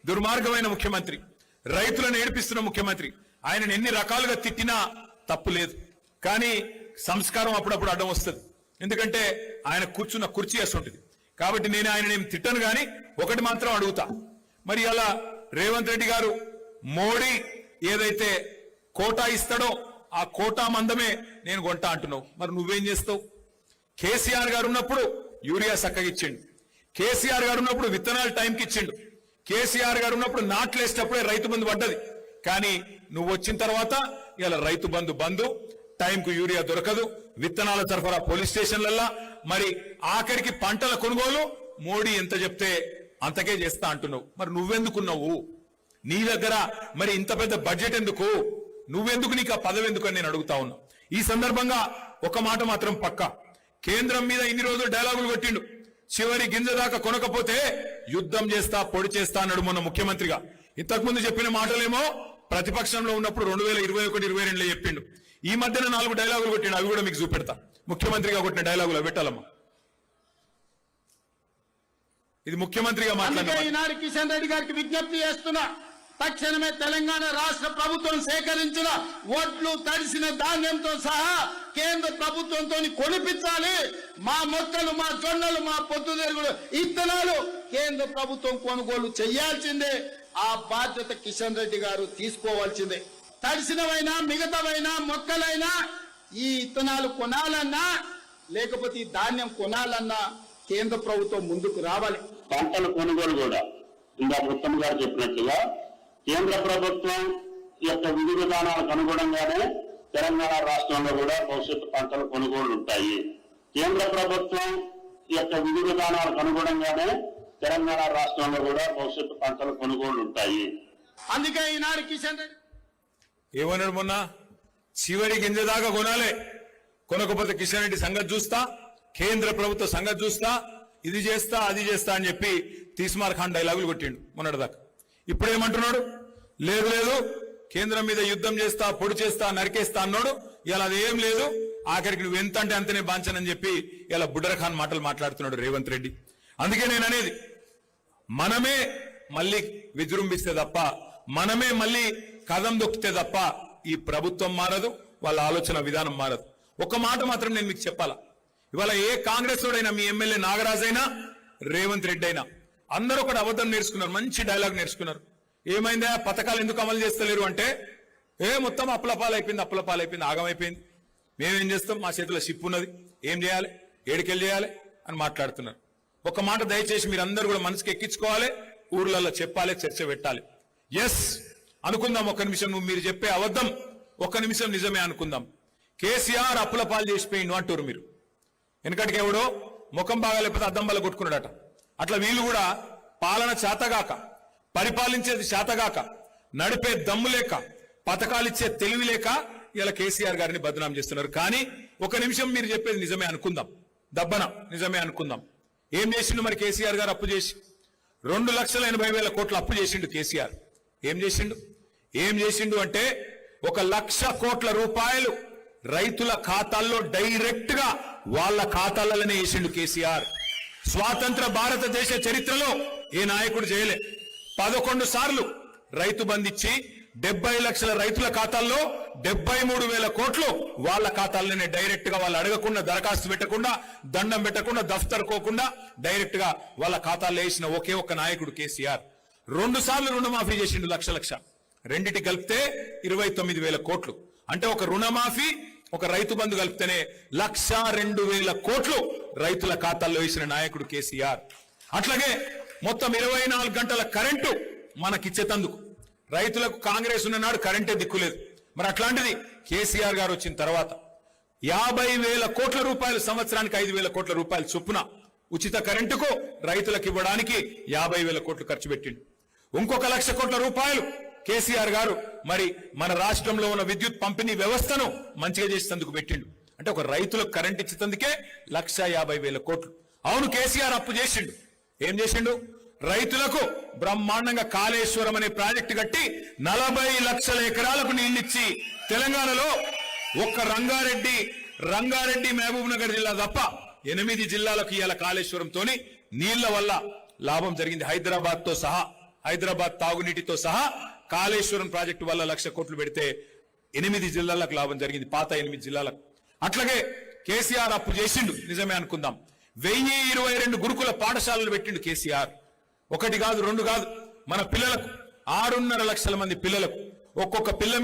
దుర్మార్గమైన ముఖ్యమంత్రి, రైతులను ఏడిపిస్తున్న ముఖ్యమంత్రి, ఆయనను ఎన్ని రకాలుగా తిట్టినా తప్పు లేదు. కానీ సంస్కారం అప్పుడప్పుడు అడ్డం వస్తుంది. ఎందుకంటే ఆయన కూర్చున్న కుర్చీ అసంటుంది. కాబట్టి నేను ఆయన ఏం తిట్టను, కానీ ఒకటి మాత్రం అడుగుతా. మరి అలా రేవంత్ రెడ్డి గారు మోడీ ఏదైతే కోటా ఇస్తాడో ఆ కోటా మందమే నేను కొంటా అంటున్నావు. మరి నువ్వేం చేస్తావు? కేసీఆర్ గారు ఉన్నప్పుడు యూరియా చక్కగా ఇచ్చిండు, కేసీఆర్ గారు ఉన్నప్పుడు విత్తనాలు టైంకి ఇచ్చిండు, కేసీఆర్ గారు ఉన్నప్పుడు నాట్లు వేసేటప్పుడే రైతు బంధు పడ్డది. కానీ నువ్వు వచ్చిన తర్వాత ఇలా రైతు బంధు టైంకు యూరియా దొరకదు, విత్తనాల సరఫరా పోలీస్ స్టేషన్లల్లా, మరి ఆఖరికి పంటల కొనుగోలు మోడీ ఎంత చెప్తే అంతకే చేస్తా అంటున్నావు. మరి నువ్వెందుకున్నావు? నీ దగ్గర మరి ఇంత పెద్ద బడ్జెట్ ఎందుకు? నువ్వెందుకు? నీకు ఆ పదవి ఎందుకు అని నేను అడుగుతా ఉన్నా. ఈ సందర్భంగా ఒక మాట మాత్రం పక్కా, కేంద్రం మీద ఇన్ని రోజులు డైలాగులు కొట్టిండు, చివరి గింజ దాకా కొనకపోతే యుద్ధం చేస్తా, పొడి చేస్తా అన్నాడు మొన్న ముఖ్యమంత్రిగా. ఇంతకుముందు చెప్పిన మాటలేమో ప్రతిపక్షంలో ఉన్నప్పుడు 2021-22లో చెప్పిండు. ఈ మధ్యన 4 డైలాగులు కొట్టిండు, అవి కూడా మీకు చూపెడతా. ముఖ్యమంత్రిగా కొట్టిన డైలాగులు పెట్టాలమ్మా. ఇది ముఖ్యమంత్రిగా మాట్లాడిన. ఈనాడు కిషన్ రెడ్డి గారికి విజ్ఞప్తి చేస్తున్నా, తక్షణమే తెలంగాణ రాష్ట్ర ప్రభుత్వం సేకరించిన ఓట్లు, తడిసిన ధాన్యంతో సహా కేంద్ర ప్రభుత్వంతో కొనిపించాలి. మా మొక్కలు, మా జొన్నలు, మా పొద్దుతిరుగుడు ఇత్తనాలు కేంద్ర ప్రభుత్వం కొనుగోలు చేయాల్సిందే. ఆ బాధ్యత కిషన్ రెడ్డి గారు తీసుకోవాల్సిందే. తడిసినవైనా మిగతావైనా మొక్కలైనా ఈ ఇత్తనాలు కొనాలన్నా లేకపోతే ఈ ధాన్యం కొనాలన్నా కేంద్ర ప్రభుత్వం ముందుకు రావాలి. పంటల కొనుగోలు కూడా ఇందాక ఉత్తమ్ గారు చెప్పినట్టుగా కేంద్ర ప్రభుత్వం యొక్క విధి విధానాలకు అనుగుణంగానే తెలంగాణ రాష్ట్రంలో కూడా భవిష్యత్తు పంటల కొనుగోళ్లు ఉంటాయి. కేంద్ర ప్రభుత్వం యొక్క విధి విధానాలకు అనుగుణంగానే తెలంగాణ రాష్ట్రంలో కూడా భవిష్యత్తు పంటల కొనుగోళ్లు ఉంటాయి. అందుకే ఈనాడు కిషన్ రెడ్డి ఏమన్నాడు మొన్న? చివరి గింజ దాకా కొనాలి, కొనకపోతే కిషన్ రెడ్డి సంగతి చూస్తా, కేంద్ర ప్రభుత్వ సంగతి చూస్తా, ఇది చేస్తా అది చేస్తా అని చెప్పి తీస్మార్ ఖాన్ డైలాగులు కొట్టిండు మొన్నటిదాకా. ఇప్పుడేమంటున్నాడు? లేదు లేదు, కేంద్రం మీద యుద్ధం చేస్తా, పొడి చేస్తా, నరికేస్తా అన్నాడు. ఇలా అదేం లేదు, ఆఖరికి నువ్వు ఎంత అంటే అంతనే బాంచనని చెప్పి ఇలా బుడ్డర్ ఖాన్ మాటలు మాట్లాడుతున్నాడు రేవంత్ రెడ్డి. అందుకే నేను అనేది, మనమే మళ్ళీ విజృంభిస్తే తప్ప, మనమే మళ్ళీ కదం దొక్కితే తప్ప ఈ ప్రభుత్వం మారదు, వాళ్ళ ఆలోచన విధానం మారదు. ఒక మాట మాత్రం నేను మీకు చెప్పాలా, ఇవాళ ఏ కాంగ్రెస్ వాడైనా, మీ ఎమ్మెల్యే నాగరాజ్ అయినా, రేవంత్ రెడ్డి అయినా, అందరూ ఒకటి అబద్ధం నేర్చుకున్నారు, మంచి డైలాగ్ నేర్చుకున్నారు. ఏమైందా, పథకాలు ఎందుకు అమలు చేస్తలేరు అంటే, మొత్తం అప్పులపాలైపోయింది, ఆగమైపోయింది, మేమేం చేస్తాం, మా చేతిలో షిప్ ఉన్నది, ఏం చేయాలి, ఏడికెళ్ళి చేయాలి అని మాట్లాడుతున్నారు. ఒక మాట దయచేసి మీరందరూ కూడా మనసుకి ఎక్కించుకోవాలి, ఊర్లలో చెప్పాలి, చర్చ పెట్టాలి. ఎస్ అనుకుందాం, ఒక్క నిమిషం మీరు చెప్పే అబద్ధం ఒక్క నిమిషం నిజమే అనుకుందాం. కేసీఆర్ అప్పుల పాలు చేసిపోయిండు అంటారు మీరు. వెనకటికి ఎవడో ముఖం బాగా లేకపోతే అద్దం వల్ల కొట్టుకున్నాడట. అట్లా వీళ్ళు కూడా పాలన చేతగాక, పరిపాలించేది చేతగాక, నడిపే దమ్ము లేక, పథకాలిచ్చే తెలివి లేక ఇలా కేసీఆర్ గారిని బదనాం చేస్తున్నారు. కానీ ఒక నిమిషం మీరు చెప్పేది నిజమే అనుకుందాం, దబ్బన నిజమే అనుకుందాం. ఏం చేసిండు మరి కేసీఆర్ గారు? అప్పు చేసి 2,80,000 కోట్ల అప్పు చేసిండు కేసీఆర్. ఏం చేసిండు అంటే 1,00,000 కోట్ల రూపాయలు రైతుల ఖాతాల్లో డైరెక్ట్ గా వాళ్ళ ఖాతాలలోనే వేసిండు కేసీఆర్. స్వాతంత్ర భారతదేశ చరిత్రలో ఏ నాయకుడు చేయలే. 11 సార్లు రైతు బంధించి 70 లక్షల రైతుల ఖాతాల్లో 73,000 కోట్లు వాళ్ళ ఖాతాల్లోనే డైరెక్ట్ గా, వాళ్ళు అడగకుండా, దరఖాస్తు పెట్టకుండా, దండం పెట్టకుండా, దఫ్తర్ కోకుండా డైరెక్ట్ గా వాళ్ళ ఖాతాల్లో వేసిన ఒకే ఒక్క నాయకుడు కేసీఆర్. 2 సార్లు రుణమాఫీ చేసిండు, లక్ష రెండిటి కలిపితే 29,000 కోట్లు. అంటే ఒక రుణమాఫీ, ఒక రైతు బంధు కలిపితేనే 1,02,000 కోట్లు రైతుల ఖాతాల్లో వేసిన నాయకుడు కేసీఆర్. అట్లాగే మొత్తం 24 గంటల కరెంటు మనకిచ్చేతందుకు రైతులకు కాంగ్రెస్ ఉన్ననాడు కరెంటే దిక్కులేదు. మరి అట్లాంటిది కేసీఆర్ గారు వచ్చిన తర్వాత 50,000 కోట్ల రూపాయలు, సంవత్సరానికి 5,000 కోట్ల రూపాయలు చొప్పున ఉచిత కరెంటుకు రైతులకు ఇవ్వడానికి 50,000 కోట్లు ఖర్చు పెట్టిండు. ఇంకొక 1,00,000 కోట్ల రూపాయలు కేసీఆర్ గారు మరి మన రాష్ట్రంలో ఉన్న విద్యుత్ పంపిణీ వ్యవస్థను మంచిగా చేసేందుకు పెట్టిండు. అంటే ఒక రైతులకు కరెంట్ ఇచ్చేందుకే 1,50,000 కోట్లు. అవును, కేసీఆర్ అప్పు చేసిండు. ఏం చేసిండు? రైతులకు బ్రహ్మాండంగా కాళేశ్వరం అనే ప్రాజెక్టు కట్టి 40 లక్షల ఎకరాలకు నీళ్లిచ్చి తెలంగాణలో ఒక్క రంగారెడ్డి మహబూబ్ నగర్ జిల్లా తప్ప 8 జిల్లాలకు ఇవాళ కాళేశ్వరంతోని నీళ్ల వల్ల లాభం జరిగింది. హైదరాబాద్ తాగునీటితో సహా కాళేశ్వరం ప్రాజెక్టు వల్ల 1,00,000 కోట్లు పెడితే 8 జిల్లాలకు లాభం జరిగింది, పాత 8 జిల్లాలకు. అట్లాగే కేసీఆర్ అప్పు చేసిండు, నిజమే అనుకుందాం. 1022 గురుకుల పాఠశాలలు పెట్టిండు కేసీఆర్. 1 కాదు 2 కాదు, మన పిల్లలకు 6.5 లక్షల మంది పిల్లలకు ఒక్కొక్క పిల్లోడి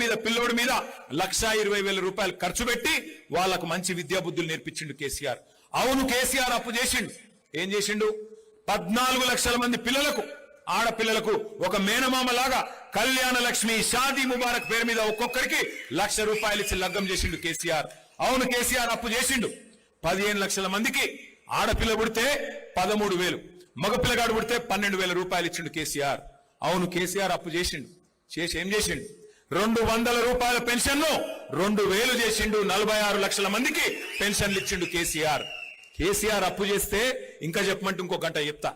మీద 1,20,000 రూపాయలు ఖర్చు పెట్టి వాళ్లకు మంచి విద్యా బుద్ధులు నేర్పించిండు కేసీఆర్. అవును, కేసీఆర్ అప్పు చేసిండు. ఏం చేసిండు? 14 లక్షల మంది పిల్లలకు, ఆడపిల్లలకు ఒక మేనమామ లాగా కళ్యాణ లక్ష్మి, షాదీ ముబారక్ పేరు మీద ఒక్కొక్కరికి 1,00,000 రూపాయలు ఇచ్చి లగ్గం చేసిండు కేసీఆర్. అవును, కేసీఆర్ అప్పు చేసిండు. 15 లక్షల మందికి ఆడపిల్ల పుడితే 13,000, మగపిల్లగాడు పుడితే 12,000 రూపాయలు ఇచ్చిండు కేసీఆర్. అవును, కేసీఆర్ అప్పు చేసిండు. చేసి ఏం చేసిండు? 200 రూపాయల పెన్షన్ ను 2,000 చేసిండు. 46 లక్షల మందికి పెన్షన్లు ఇచ్చిండు కేసీఆర్. కేసీఆర్ అప్పు చేస్తే ఇంకా చెప్పమంటే ఇంకో గంట చెప్తా.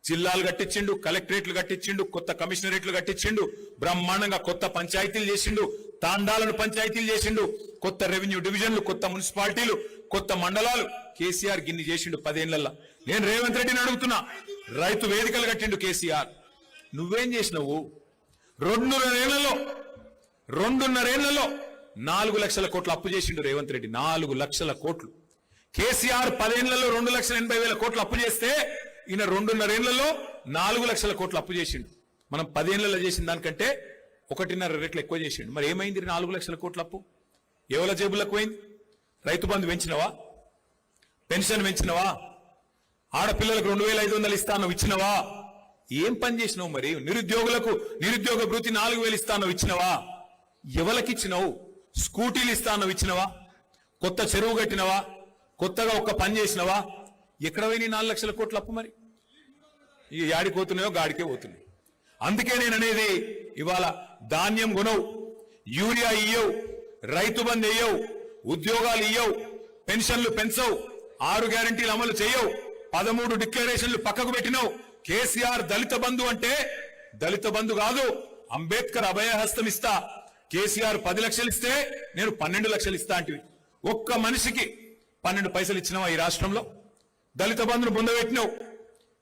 జిల్లాలు కట్టించిండు, కలెక్టరేట్లు కట్టించిండు, కొత్త కమిషనరేట్లు కట్టించిండు, బ్రహ్మాండంగా కొత్త పంచాయతీలు చేసిండు, తాండాలను పంచాయతీలు చేసిండు, కొత్త రెవెన్యూ డివిజన్లు, కొత్త మున్సిపాలిటీలు, కొత్త మండలాలు. కేసీఆర్ గిన్ని చేసిండు 10 ఏళ్లలో. నేను రేవంత్ రెడ్డిని అడుగుతున్నా, రైతు వేదికలు కట్టిండు కేసీఆర్. నువ్వేం చేసినావు? 2.5 ఏళ్లలో 4 లక్షల కోట్ల అప్పు చేసిండు రేవంత్ రెడ్డి. 4 లక్షల కోట్లు. కేసీఆర్ 10 ఏళ్లలో 2,80,000 కోట్లు అప్పు చేస్తే ఈయన 2.5 ఏళ్లలో 4 లక్షల కోట్లు అప్పు చేసిండు. మనం 10 ఏళ్లలో చేసిన దానికంటే 1.5 రెట్లు ఎక్కువ చేసిండు. మరి ఏమైంది 4 లక్షల కోట్ల అప్పు? ఎవల జేబులకు పోయింది? రైతు బంధు పెంచినవా? పెన్షన్ పెంచినవా? ఆడపిల్లలకు 2,500 ఇస్తాను ఇచ్చినవా? ఏం పని చేసినావు? మరి నిరుద్యోగులకు నిరుద్యోగ భృతి 4,000 ఇస్తాను ఇచ్చినవా? ఎవరికి ఇచ్చినావు? స్కూటీలు ఇస్తాను ఇచ్చినవా? కొత్త చెరువు కట్టినవా? కొత్తగా ఒక్క పని చేసినవా? ఎక్కడ పోయినాయి 4 లక్షల కోట్ల అప్పు? మరి ఇక యాడికి పోతున్నాయో గాడికే పోతున్నాయి. అందుకే నేను అనేది, ఇవాళ ధాన్యం కొనవు, యూరియా ఇయ్యవు, రైతు బంధు ఇయ్యవు, ఉద్యోగాలు ఇయ్యవు, పెన్షన్లు పెంచవు, 6 గ్యారంటీలు అమలు చేయవు, 13 డిక్లరేషన్లు పక్కకు పెట్టినావు. కేసీఆర్ దళిత బంధు అంటే దళిత బంధు కాదు, అంబేద్కర్ అభయహస్తం ఇస్తా. కేసీఆర్ 10 లక్షలు ఇస్తే నేను 12 లక్షలు ఇస్తా అంటివి. ఒక్క మనిషికి 12 పైసలు ఇచ్చినవా ఈ రాష్ట్రంలో? దళిత బంధును పొందబెట్టినావు,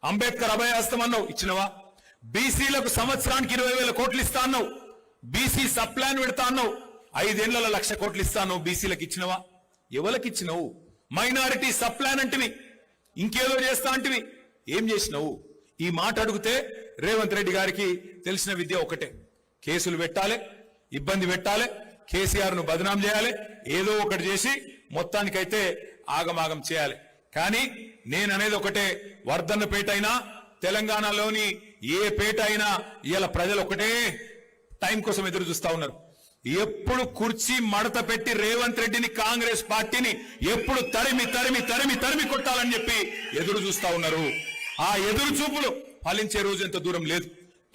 అంబేద్కర్ అభయహస్తం అన్నావు, ఇచ్చినవా? బీసీలకు సంవత్సరానికి 20,000 కోట్లు ఇస్తా అన్నావు, బీసీ సప్లాన్ పెడతా అన్నావు, 5 ఏళ్లలో 1,00,000 కోట్లు ఇస్తా అన్నావు. బీసీలకు ఇచ్చినవా? ఎవరికి ఇచ్చినవు? మైనారిటీ సప్లాన్ అంటివి, ఇంకేదో చేస్తా అంటివి, ఏం చేసినావు? ఈ మాట అడిగితే రేవంత్ రెడ్డి గారికి తెలిసిన విద్య ఒకటే, కేసులు పెట్టాలి, ఇబ్బంది పెట్టాలి, కేసీఆర్ ను బదనాం చేయాలి, ఏదో ఒకటి చేసి మొత్తానికైతే ఆగమాగం చేయాలి. కానీ నేననేది ఒకటే, వర్ధన్నపేట అయినా తెలంగాణలోని ఏ పేట అయినా ఇవాళ ప్రజలు ఒకటే టైం కోసం ఎదురు చూస్తా ఉన్నారు. ఎప్పుడు కుర్చీ మడత పెట్టి రేవంత్ రెడ్డిని, కాంగ్రెస్ పార్టీని ఎప్పుడు తరిమి తరిమి తరిమి తరిమి కొట్టాలని చెప్పి ఎదురు చూస్తా ఉన్నారు. ఆ ఎదురు చూపులు ఫలించే రోజు ఎంత దూరం లేదు,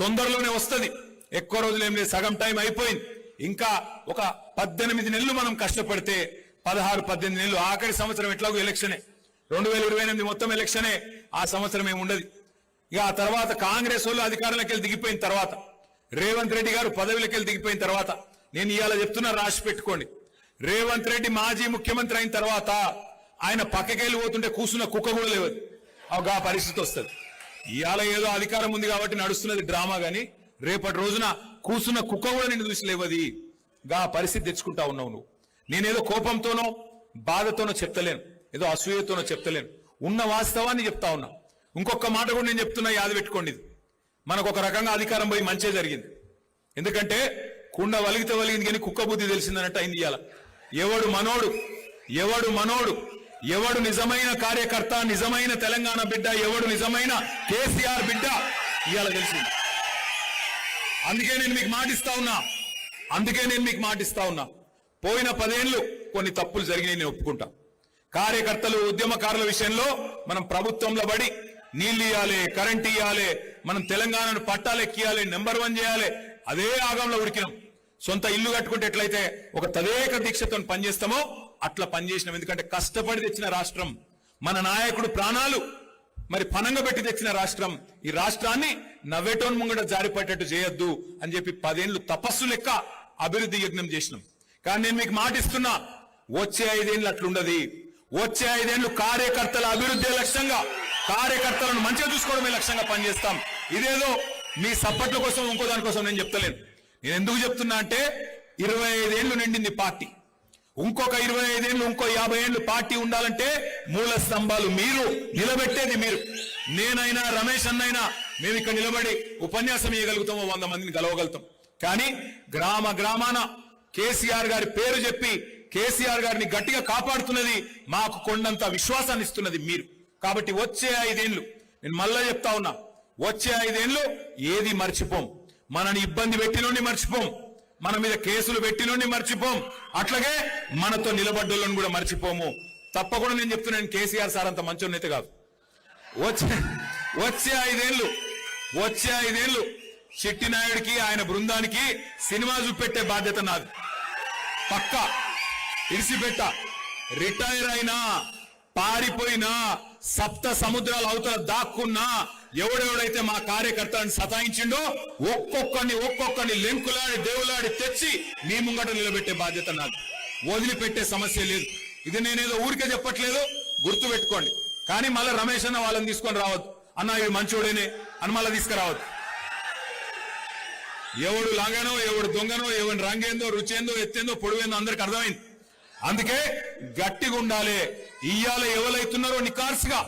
తొందరలోనే వస్తుంది. ఎక్కువ రోజులు ఏం లేదు, సగం టైం అయిపోయింది. ఇంకా ఒక 18 నెలలు మనం కష్టపడితే 16-18 నెలలు, ఆఖరి సంవత్సరం ఎట్లాగో ఎలక్షనే, 2028 మొత్తం ఎలక్షనే. ఆ సంవత్సరం ఏమి ఉండదు. ఇక ఆ తర్వాత కాంగ్రెస్ వాళ్ళు అధికారంలోకి వెళ్ళి దిగిపోయిన తర్వాత, రేవంత్ రెడ్డి గారు పదవిలోకి వెళ్ళి దిగిపోయిన తర్వాత, నేను ఇవాళ చెప్తున్నా, రాసి పెట్టుకోండి, రేవంత్ రెడ్డి మాజీ ముఖ్యమంత్రి అయిన తర్వాత ఆయన పక్కకెళ్ళి పోతుంటే కూర్చున్న కుక్క కూడా లేవదు. ఆ పరిస్థితి వస్తుంది. ఇవాళ ఏదో అధికారం ఉంది కాబట్టి నడుస్తున్నది డ్రామా, గాని రేపటి రోజున కూర్చున్న కుక్క కూడా నిన్ను చూసి లేవది. గా పరిస్థితి తెచ్చుకుంటా ఉన్నావు నువ్వు. నేనేదో కోపంతోనో బాధతోనో చెప్తలేను, ఏదో అసూయతోనో చెప్తలేను, ఉన్న వాస్తవాన్ని చెప్తా ఉన్నా. ఇంకొక మాట కూడా నేను చెప్తున్నా, యాద పెట్టుకోండి. ఇది మనకు ఒక రకంగా అధికారం పోయి మంచే జరిగింది. ఎందుకంటే కుండ వలిగితే వలిగింది కానీ కుక్క బుద్ధి తెలిసిందన్నట్టు అయింది. ఇవాళ ఎవడు మనోడు, ఎవడు నిజమైన కార్యకర్త, నిజమైన తెలంగాణ బిడ్డ, ఎవడు నిజమైన కేసీఆర్ బిడ్డ ఇవాళ తెలిసింది. అందుకే నేను మీకు మాటిస్తా ఉన్నా, పోయిన 10 ఏళ్లు కొన్ని తప్పులు జరిగినాయి, నేను ఒప్పుకుంటా. కార్యకర్తలు, ఉద్యమకారుల విషయంలో మనం ప్రభుత్వంలో పడి నీళ్లు ఇయ్యాలి, కరెంట్ ఇయ్యాలి, మనం తెలంగాణను పట్టాలెక్కియాలి, నెంబర్ 1 చేయాలి, అదే ఆగంలో ఉడికినాం. సొంత ఇల్లు కట్టుకుంటే ఎట్లయితే ఒక తదేక దీక్షతో పనిచేస్తామో అట్లా పనిచేసినాం. ఎందుకంటే కష్టపడి తెచ్చిన రాష్ట్రం, మన నాయకుడు ప్రాణాలు మరి పనంగా పెట్టి తెచ్చిన రాష్ట్రం. ఈ రాష్ట్రాన్ని నవ్వేటోన్ ముంగట జారిపట్టేట్టు చేయొద్దు అని చెప్పి 10 ఏళ్లు తపస్సు లెక్క అభివృద్ధి యజ్ఞం చేసినాం. కానీ నేను మీకు మాటిస్తున్నా, వచ్చే 5 ఏళ్ళు అట్లుండదు. వచ్చే 5 ఏళ్లు కార్యకర్తల అభివృద్ధి లక్ష్యంగా, కార్యకర్తలను మంచిగా చూసుకోవడమే లక్ష్యంగా పనిచేస్తాం. ఇదేదో మీ సప్పట్ల కోసం ఇంకో దానికోసం నేను చెప్తలేను. నేను ఎందుకు చెప్తున్నా అంటే 25 ఏళ్లు నిండింది పార్టీ, ఇంకొక 25 ఏళ్లు, ఇంకో 50 ఏళ్లు పార్టీ ఉండాలంటే మూల స్తంభాలు మీరు, నిలబెట్టేది మీరు. నేనైనా రమేష్ అన్నైనా మేము ఇక్కడ నిలబడి ఉపన్యాసం ఇవ్వగలుగుతామో, 100 మందిని కలవగలుగుతాం. కానీ గ్రామ గ్రామాన కేసీఆర్ గారి పేరు చెప్పి కేసీఆర్ గారిని గట్టిగా కాపాడుతున్నది, మాకు కొండంత విశ్వాసాన్ని ఇస్తున్నది మీరు. కాబట్టి వచ్చే 5 ఏళ్లు నేను మళ్ళా చెప్తా ఉన్నా, వచ్చే 5 ఏళ్లు ఏది మర్చిపోం. మనని ఇబ్బంది పెట్టినోని మర్చిపోం, మన మీద కేసులు పెట్టినోని మర్చిపోం, అట్లాగే మనతో నిలబడ్డోళ్ళని కూడా మర్చిపోము. తప్పకుండా నేను చెప్తున్నాను, కేసీఆర్ సార్ అంత మంచోడిని అయితే కాదు. వచ్చే ఐదేళ్లు చిట్టినాయుడికి ఆయన బృందానికి సినిమా చూపెట్టే బాధ్యత నాది. పక్కా ఇడిసిపెట్ట. రిటైర్ అయినా, పారిపోయినా, సప్త సముద్రాల అవతల దాక్కున్నా ఎవడెవడైతే మా కార్యకర్తలను సతాయించిండో ఒక్కొక్కరిని లెంకులాడి దేవులాడి తెచ్చి మీ ముంగట నిలబెట్టే బాధ్యత నాది. వదిలిపెట్టే సమస్య లేదు. ఇది నేనేదో ఊరికే చెప్పట్లేదు, గుర్తు పెట్టుకోండి. కానీ మళ్ళీ రమేష్ అన్న వాళ్ళని తీసుకొని రావద్దు. అన్న ఇవి మంచోడేనే అని మళ్ళీ తీసుకురావద్దు. ఎవడు లాగానో, ఎవడు దొంగనో, ఎవరి రంగేందో, రుచేందో, ఎత్తేందో, పొడివేందో అందరికి అర్థమైంది. అందుకే గట్టిగా ఉండాలి. ఇయ్యాల ఎవరైతున్నారో నికార్సుగా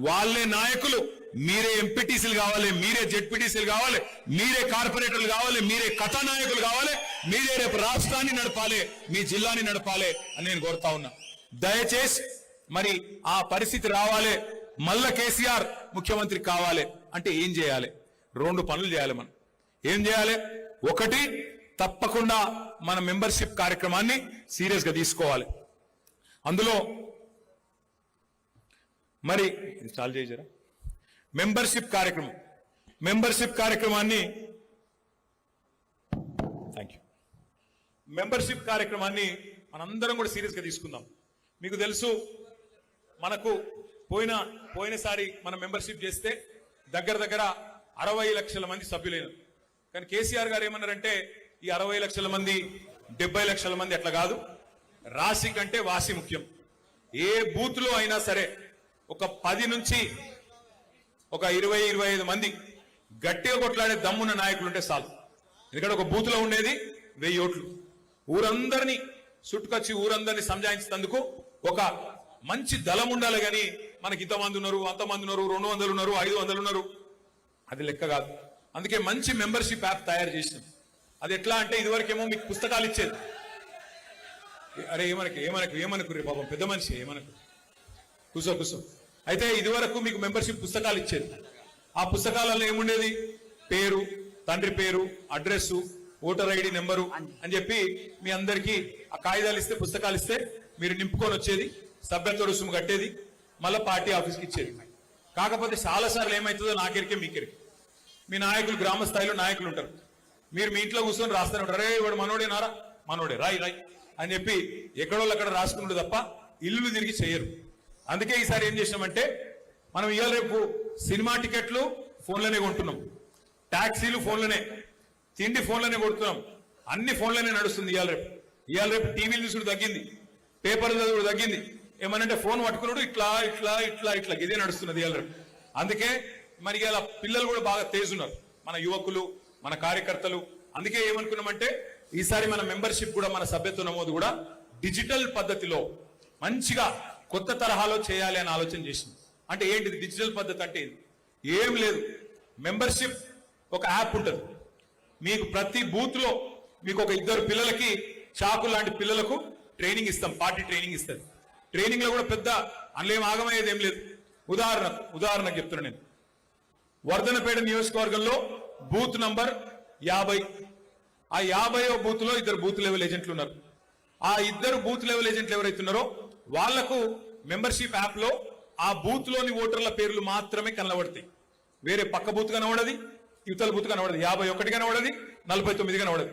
వాళ్ళే నాయకులు. మీరే ఎంపీటీసీలు కావాలి, మీరే జెడ్పీటీసీలు కావాలి, మీరే కార్పొరేటర్లు కావాలి, మీరే కథానాయకులు కావాలి, మీరే రేపు రాష్ట్రాన్ని నడపాలి, మీ జిల్లాని నడపాలి అని నేను కోరుతా ఉన్నా. దయచేసి మరి ఆ పరిస్థితి రావాలి. మళ్ళా కేసీఆర్ ముఖ్యమంత్రి కావాలి అంటే ఏం చేయాలి? 2 పనులు చేయాలి. మనం ఏం చేయాలి? ఒకటి, తప్పకుండా మన మెంబర్షిప్ కార్యక్రమాన్ని సీరియస్ గా తీసుకోవాలి. అందులో మరి చాలు చేయజరా మెంబర్షిప్ కార్యక్రమాన్ని మెంబర్షిప్ కార్యక్రమాన్ని మనందరం కూడా సీరియస్ గా తీసుకుందాం. మీకు తెలుసు, మనకు పోయినసారి మనం మెంబర్షిప్ చేస్తే దగ్గర 60 లక్షల మంది సభ్యులైనారు. కానీ కేసీఆర్ గారు ఏమన్నారంటే ఈ 60 లక్షల మంది 70 లక్షల మంది అట్లా కాదు, రాశి కంటే వాసి ముఖ్యం. ఏ బూత్ లో అయినా సరే ఒక 10 నుంచి ఒక 20-25 మంది గట్టిగా కొట్లాడే దమ్మున్న నాయకులు ఉంటే చాలు. ఎందుకంటే ఒక బూత్ లో ఉండేది 1000 ఓట్లు. ఊరందరినీ చుట్టుకొచ్చి ఊరందరినీ సంజాయించేందుకు ఒక మంచి దళం ఉండాలి. కానీ మనకి ఇంతమంది ఉన్నారు, అంతమంది ఉన్నారు, 200 ఉన్నారు, 500 ఉన్నారు, అది లెక్క కాదు. అందుకే మంచి మెంబర్షిప్ యాప్ తయారు చేసినాం. అది ఎట్లా అంటే ఇదివరకేమో మీకు పుస్తకాలు ఇచ్చేది. అరే ఏమనకు రే పాపం పెద్ద మనిషి ఏమనకు, కూసో. అయితే ఇదివరకు మీకు మెంబర్షిప్ పుస్తకాలు ఇచ్చేది. ఆ పుస్తకాలలో ఏముండేది? పేరు, తండ్రి పేరు, అడ్రస్, ఓటర్ ఐడి నెంబరు అని చెప్పి మీ అందరికీ ఆ కాగితాలు ఇస్తే, పుస్తకాలు ఇస్తే మీరు నింపుకొని వచ్చేది, సభ్యత్వ రుసుము కట్టేది, మళ్ళీ పార్టీ ఆఫీస్కి ఇచ్చేది. కాకపోతే చాలాసార్లు ఏమవుతుందో నాకెరికే మీకెరికే, మీ నాయకులు గ్రామ స్థాయిలో నాయకులు ఉంటారు. మీరు మీ ఇంట్లో కూర్చొని రాస్తూనే ఉంటారు. అరే వాడు మనోడేనారా, మనోడే, రాయి అని చెప్పి ఎక్కడోళ్ళు అక్కడ రాసుకుంటారు తప్ప ఇల్లు తిరిగి చేయరు. అందుకే ఈసారి ఏం చేసినామంటే, మనం ఇవాళ రేపు సినిమా టికెట్లు ఫోన్లోనే కొంటున్నాం, ట్యాక్సీలు ఫోన్లోనే, తిండి ఫోన్లోనే కొడుతున్నాం, అన్ని ఫోన్లోనే నడుస్తుంది. ఇవాళ రేపు టీవీలు చూసుడు తగ్గింది, పేపర్లు చదువుడు తగ్గింది. ఏమనంటే ఫోన్ పట్టుకున్నాడు ఇట్లా ఇదే నడుస్తున్నది ఇవాళ రేపు. అందుకే మరి ఇలా పిల్లలు కూడా బాగా తేజున్నారు, మన యువకులు, మన కార్యకర్తలు. అందుకే ఏమనుకున్నామంటే ఈసారి మన మెంబర్షిప్ కూడా, మన సభ్యత్వ నమోదు కూడా డిజిటల్ పద్ధతిలో మంచిగా కొత్త తరహాలో చేయాలి అని ఆలోచన చేసింది. అంటే ఏంటిది డిజిటల్ పద్ధతి అంటే? ఏం లేదు, మెంబర్షిప్ ఒక యాప్ ఉంటుంది. మీకు ప్రతి బూత్ లో మీకు ఒక 2 పిల్లలకి, చాకు లాంటి పిల్లలకు ట్రైనింగ్ ఇస్తాం, పార్టీ ట్రైనింగ్ ఇస్తుంది. ట్రైనింగ్ లో కూడా పెద్ద అందులో ఏం ఆగమయ్యేది ఏం లేదు. ఉదాహరణకు చెప్తున్నా నేను, వర్ధనపేట నియోజకవర్గంలో బూత్ నంబర్ 50, ఆ 50వ బూత్ లో 2 బూత్ లెవెల్ ఏజెంట్లు ఉన్నారు. ఆ 2 బూత్ లెవెల్ ఏజెంట్లు ఎవరైతున్నారో వాళ్లకు మెంబర్షిప్ యాప్ లో ఆ బూత్ లోని ఓటర్ల పేర్లు మాత్రమే కనబడతాయి. వేరే పక్క బూత్ కనబడది, యువతల బూత్ కనబడదు, 51 కనబడది, 49 కనబడదు.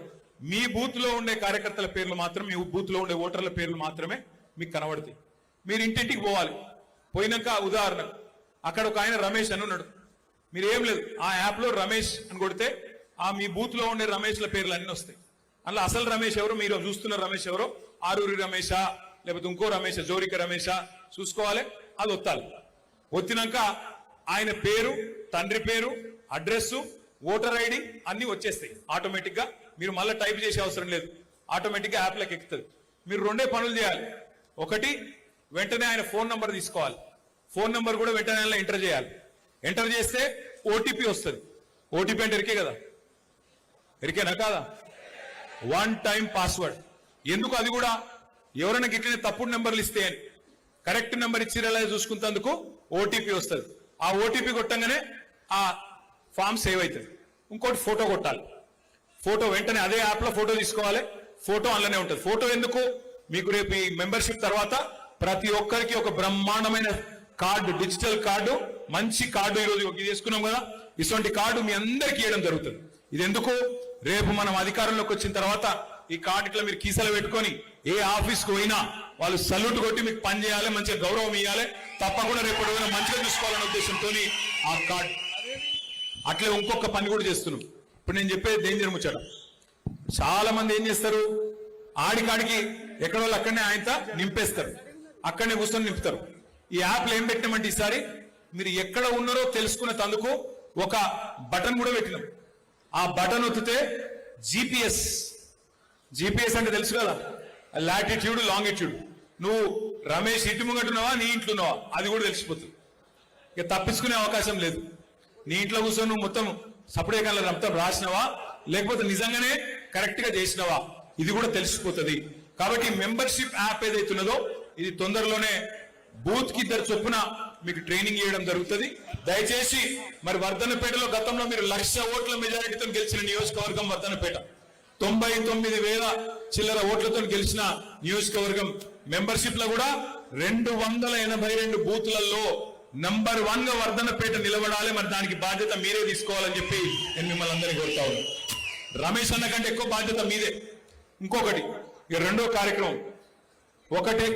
మీ బూత్ లో ఉండే కార్యకర్తల పేర్లు మాత్రం, మీ బూత్ లో ఉండే ఓటర్ల పేర్లు మాత్రమే మీకు కనబడతాయి. మీరు ఇంటింటికి పోవాలి. పోయినాక ఉదాహరణకు అక్కడ ఒక ఆయన రమేష్ అని ఉన్నాడు. మీరు ఏం లేదు, ఆ యాప్ లో రమేష్ అని కొడితే ఆ మీ బూత్ లో ఉండే రమేష్ల పేర్లు అన్ని వస్తాయి. అందులో అసలు రమేష్ ఎవరో, మీరు చూస్తున్న రమేష్ ఎవరో, ఆరూరి రమేషా లేకపోతే ఇంకో రమేష, జోరిక రమేషా చూసుకోవాలి. అది ఒత్తాలి. ఒత్తినాక ఆయన పేరు, తండ్రి పేరు, అడ్రస్, ఓటర్ ఐడి అన్ని వచ్చేస్తాయి ఆటోమేటిక్ గా. మీరు మళ్ళీ టైప్ చేసే అవసరం లేదు, ఆటోమేటిక్ గా యాప్ లోకి ఎక్కుతుంది. మీరు 2 పనులు చేయాలి. ఒకటి, వెంటనే ఆయన ఫోన్ నంబర్ తీసుకోవాలి. ఫోన్ నంబర్ కూడా వెంటనే ఎంటర్ చేయాలి. ఎంటర్ చేస్తే ఓటీపీ వస్తుంది. ఓటీపీ అంటే ఎరికే కదా, ఎరికేనా కాదా? 1 టైం పాస్వర్డ్. ఎందుకు? అది కూడా ఎవరైనా గిట్లనే తప్పుడు నెంబర్లు ఇస్తే అని, కరెక్ట్ నెంబర్ ఇచ్చిరేలా చూసుకుంటేందుకు ఓటీపీ వస్తుంది. ఆ ఓటీపీ కొట్టంగానే ఆ ఫామ్ సేవ్ అవుతుంది. ఇంకోటి ఫోటో కొట్టాలి. ఫోటో వెంటనే అదే యాప్ లో ఫోటో తీసుకోవాలి. ఫోటో అందులోనే ఉంటుంది. ఫోటో ఎందుకు? మీకు రేపు ఈ మెంబర్షిప్ తర్వాత ప్రతి ఒక్కరికి ఒక బ్రహ్మాండమైన కార్డు, డిజిటల్ కార్డు, మంచి కార్డు ఈరోజు ఇది చేసుకున్నాం కదా, ఇటువంటి కార్డు మీ అందరికీ ఇవ్వడం జరుగుతుంది. ఇది ఎందుకు, రేపు మనం అధికారంలోకి వచ్చిన తర్వాత ఈ కార్డు ఇట్లా మీరు కీసలు పెట్టుకొని ఏ ఆఫీస్కి పోయినా వాళ్ళు సల్యూట్ కొట్టి మీకు పని చేయాలి, మంచిగా గౌరవం ఇవ్వాలి, తప్పకుండా రేపు మంచిగా చూసుకోవాలనే ఉద్దేశంతో ఆ కార్డు. అట్లే ఇంకొక పని కూడా చేస్తున్నాం. ఇప్పుడు నేను చెప్పేది డేంజర్ ముచ్చట. చాలా మంది ఏం చేస్తారు, ఆడికాడికి ఎక్కడో అక్కడనే ఆయనతో నింపేస్తారు, అక్కడనే కూర్చొని నింపుతారు. ఈ యాప్లో ఏం పెట్టినామంటే ఈసారి మీరు ఎక్కడ ఉన్నారో తెలుసుకునే తందుకు ఒక బటన్ కూడా పెట్టినాం. ఆ బటన్ ఒత్తితే జీపీఎస్ అంటే తెలుసు కదా, లాటిట్యూడ్ లాంగిట్యూడ్, నువ్వు రమేష్ ఇంటి ముంగట్టున్నావా నీ ఇంట్లో ఉన్నావా అది కూడా తెలిసిపోతుంది. ఇక తప్పించుకునే అవకాశం లేదు. నీ ఇంట్లో కూర్చొని నువ్వు మొత్తం సపరేట్ కలర్ మొత్తం రాసినవా లేకపోతే నిజంగానే కరెక్ట్ గా చేసినవా ఇది కూడా తెలిసిపోతుంది. కాబట్టి మెంబర్షిప్ యాప్ ఏదైతున్నదో ఇది తొందరలోనే బూత్ కి 2 చొప్పున మీకు ట్రైనింగ్ ఇవ్వడం జరుగుతుంది. దయచేసి మరి వర్ధన్నపేటలో గతంలో మీరు 1,00,000 ఓట్ల మెజారిటీతో గెలిచిన నియోజకవర్గం వర్ధన్నపేట, 99,000 చిల్లర ఓట్లతో గెలిచిన నియోజకవర్గం. మెంబర్షిప్ లో కూడా 282 బూత్లలో నంబర్ 1 గా వర్ధన్నపేట నిలబడాలి. మరి దానికి బాధ్యత మీరే తీసుకోవాలని చెప్పి నేను మిమ్మల్ని అందరినీ కోరుతా ఉన్నాను. రమేష్ అన్న కంటే ఎక్కువ బాధ్యత మీదే. ఇంకొకటి, ఇక రెండో కార్యక్రమం, ఒకటే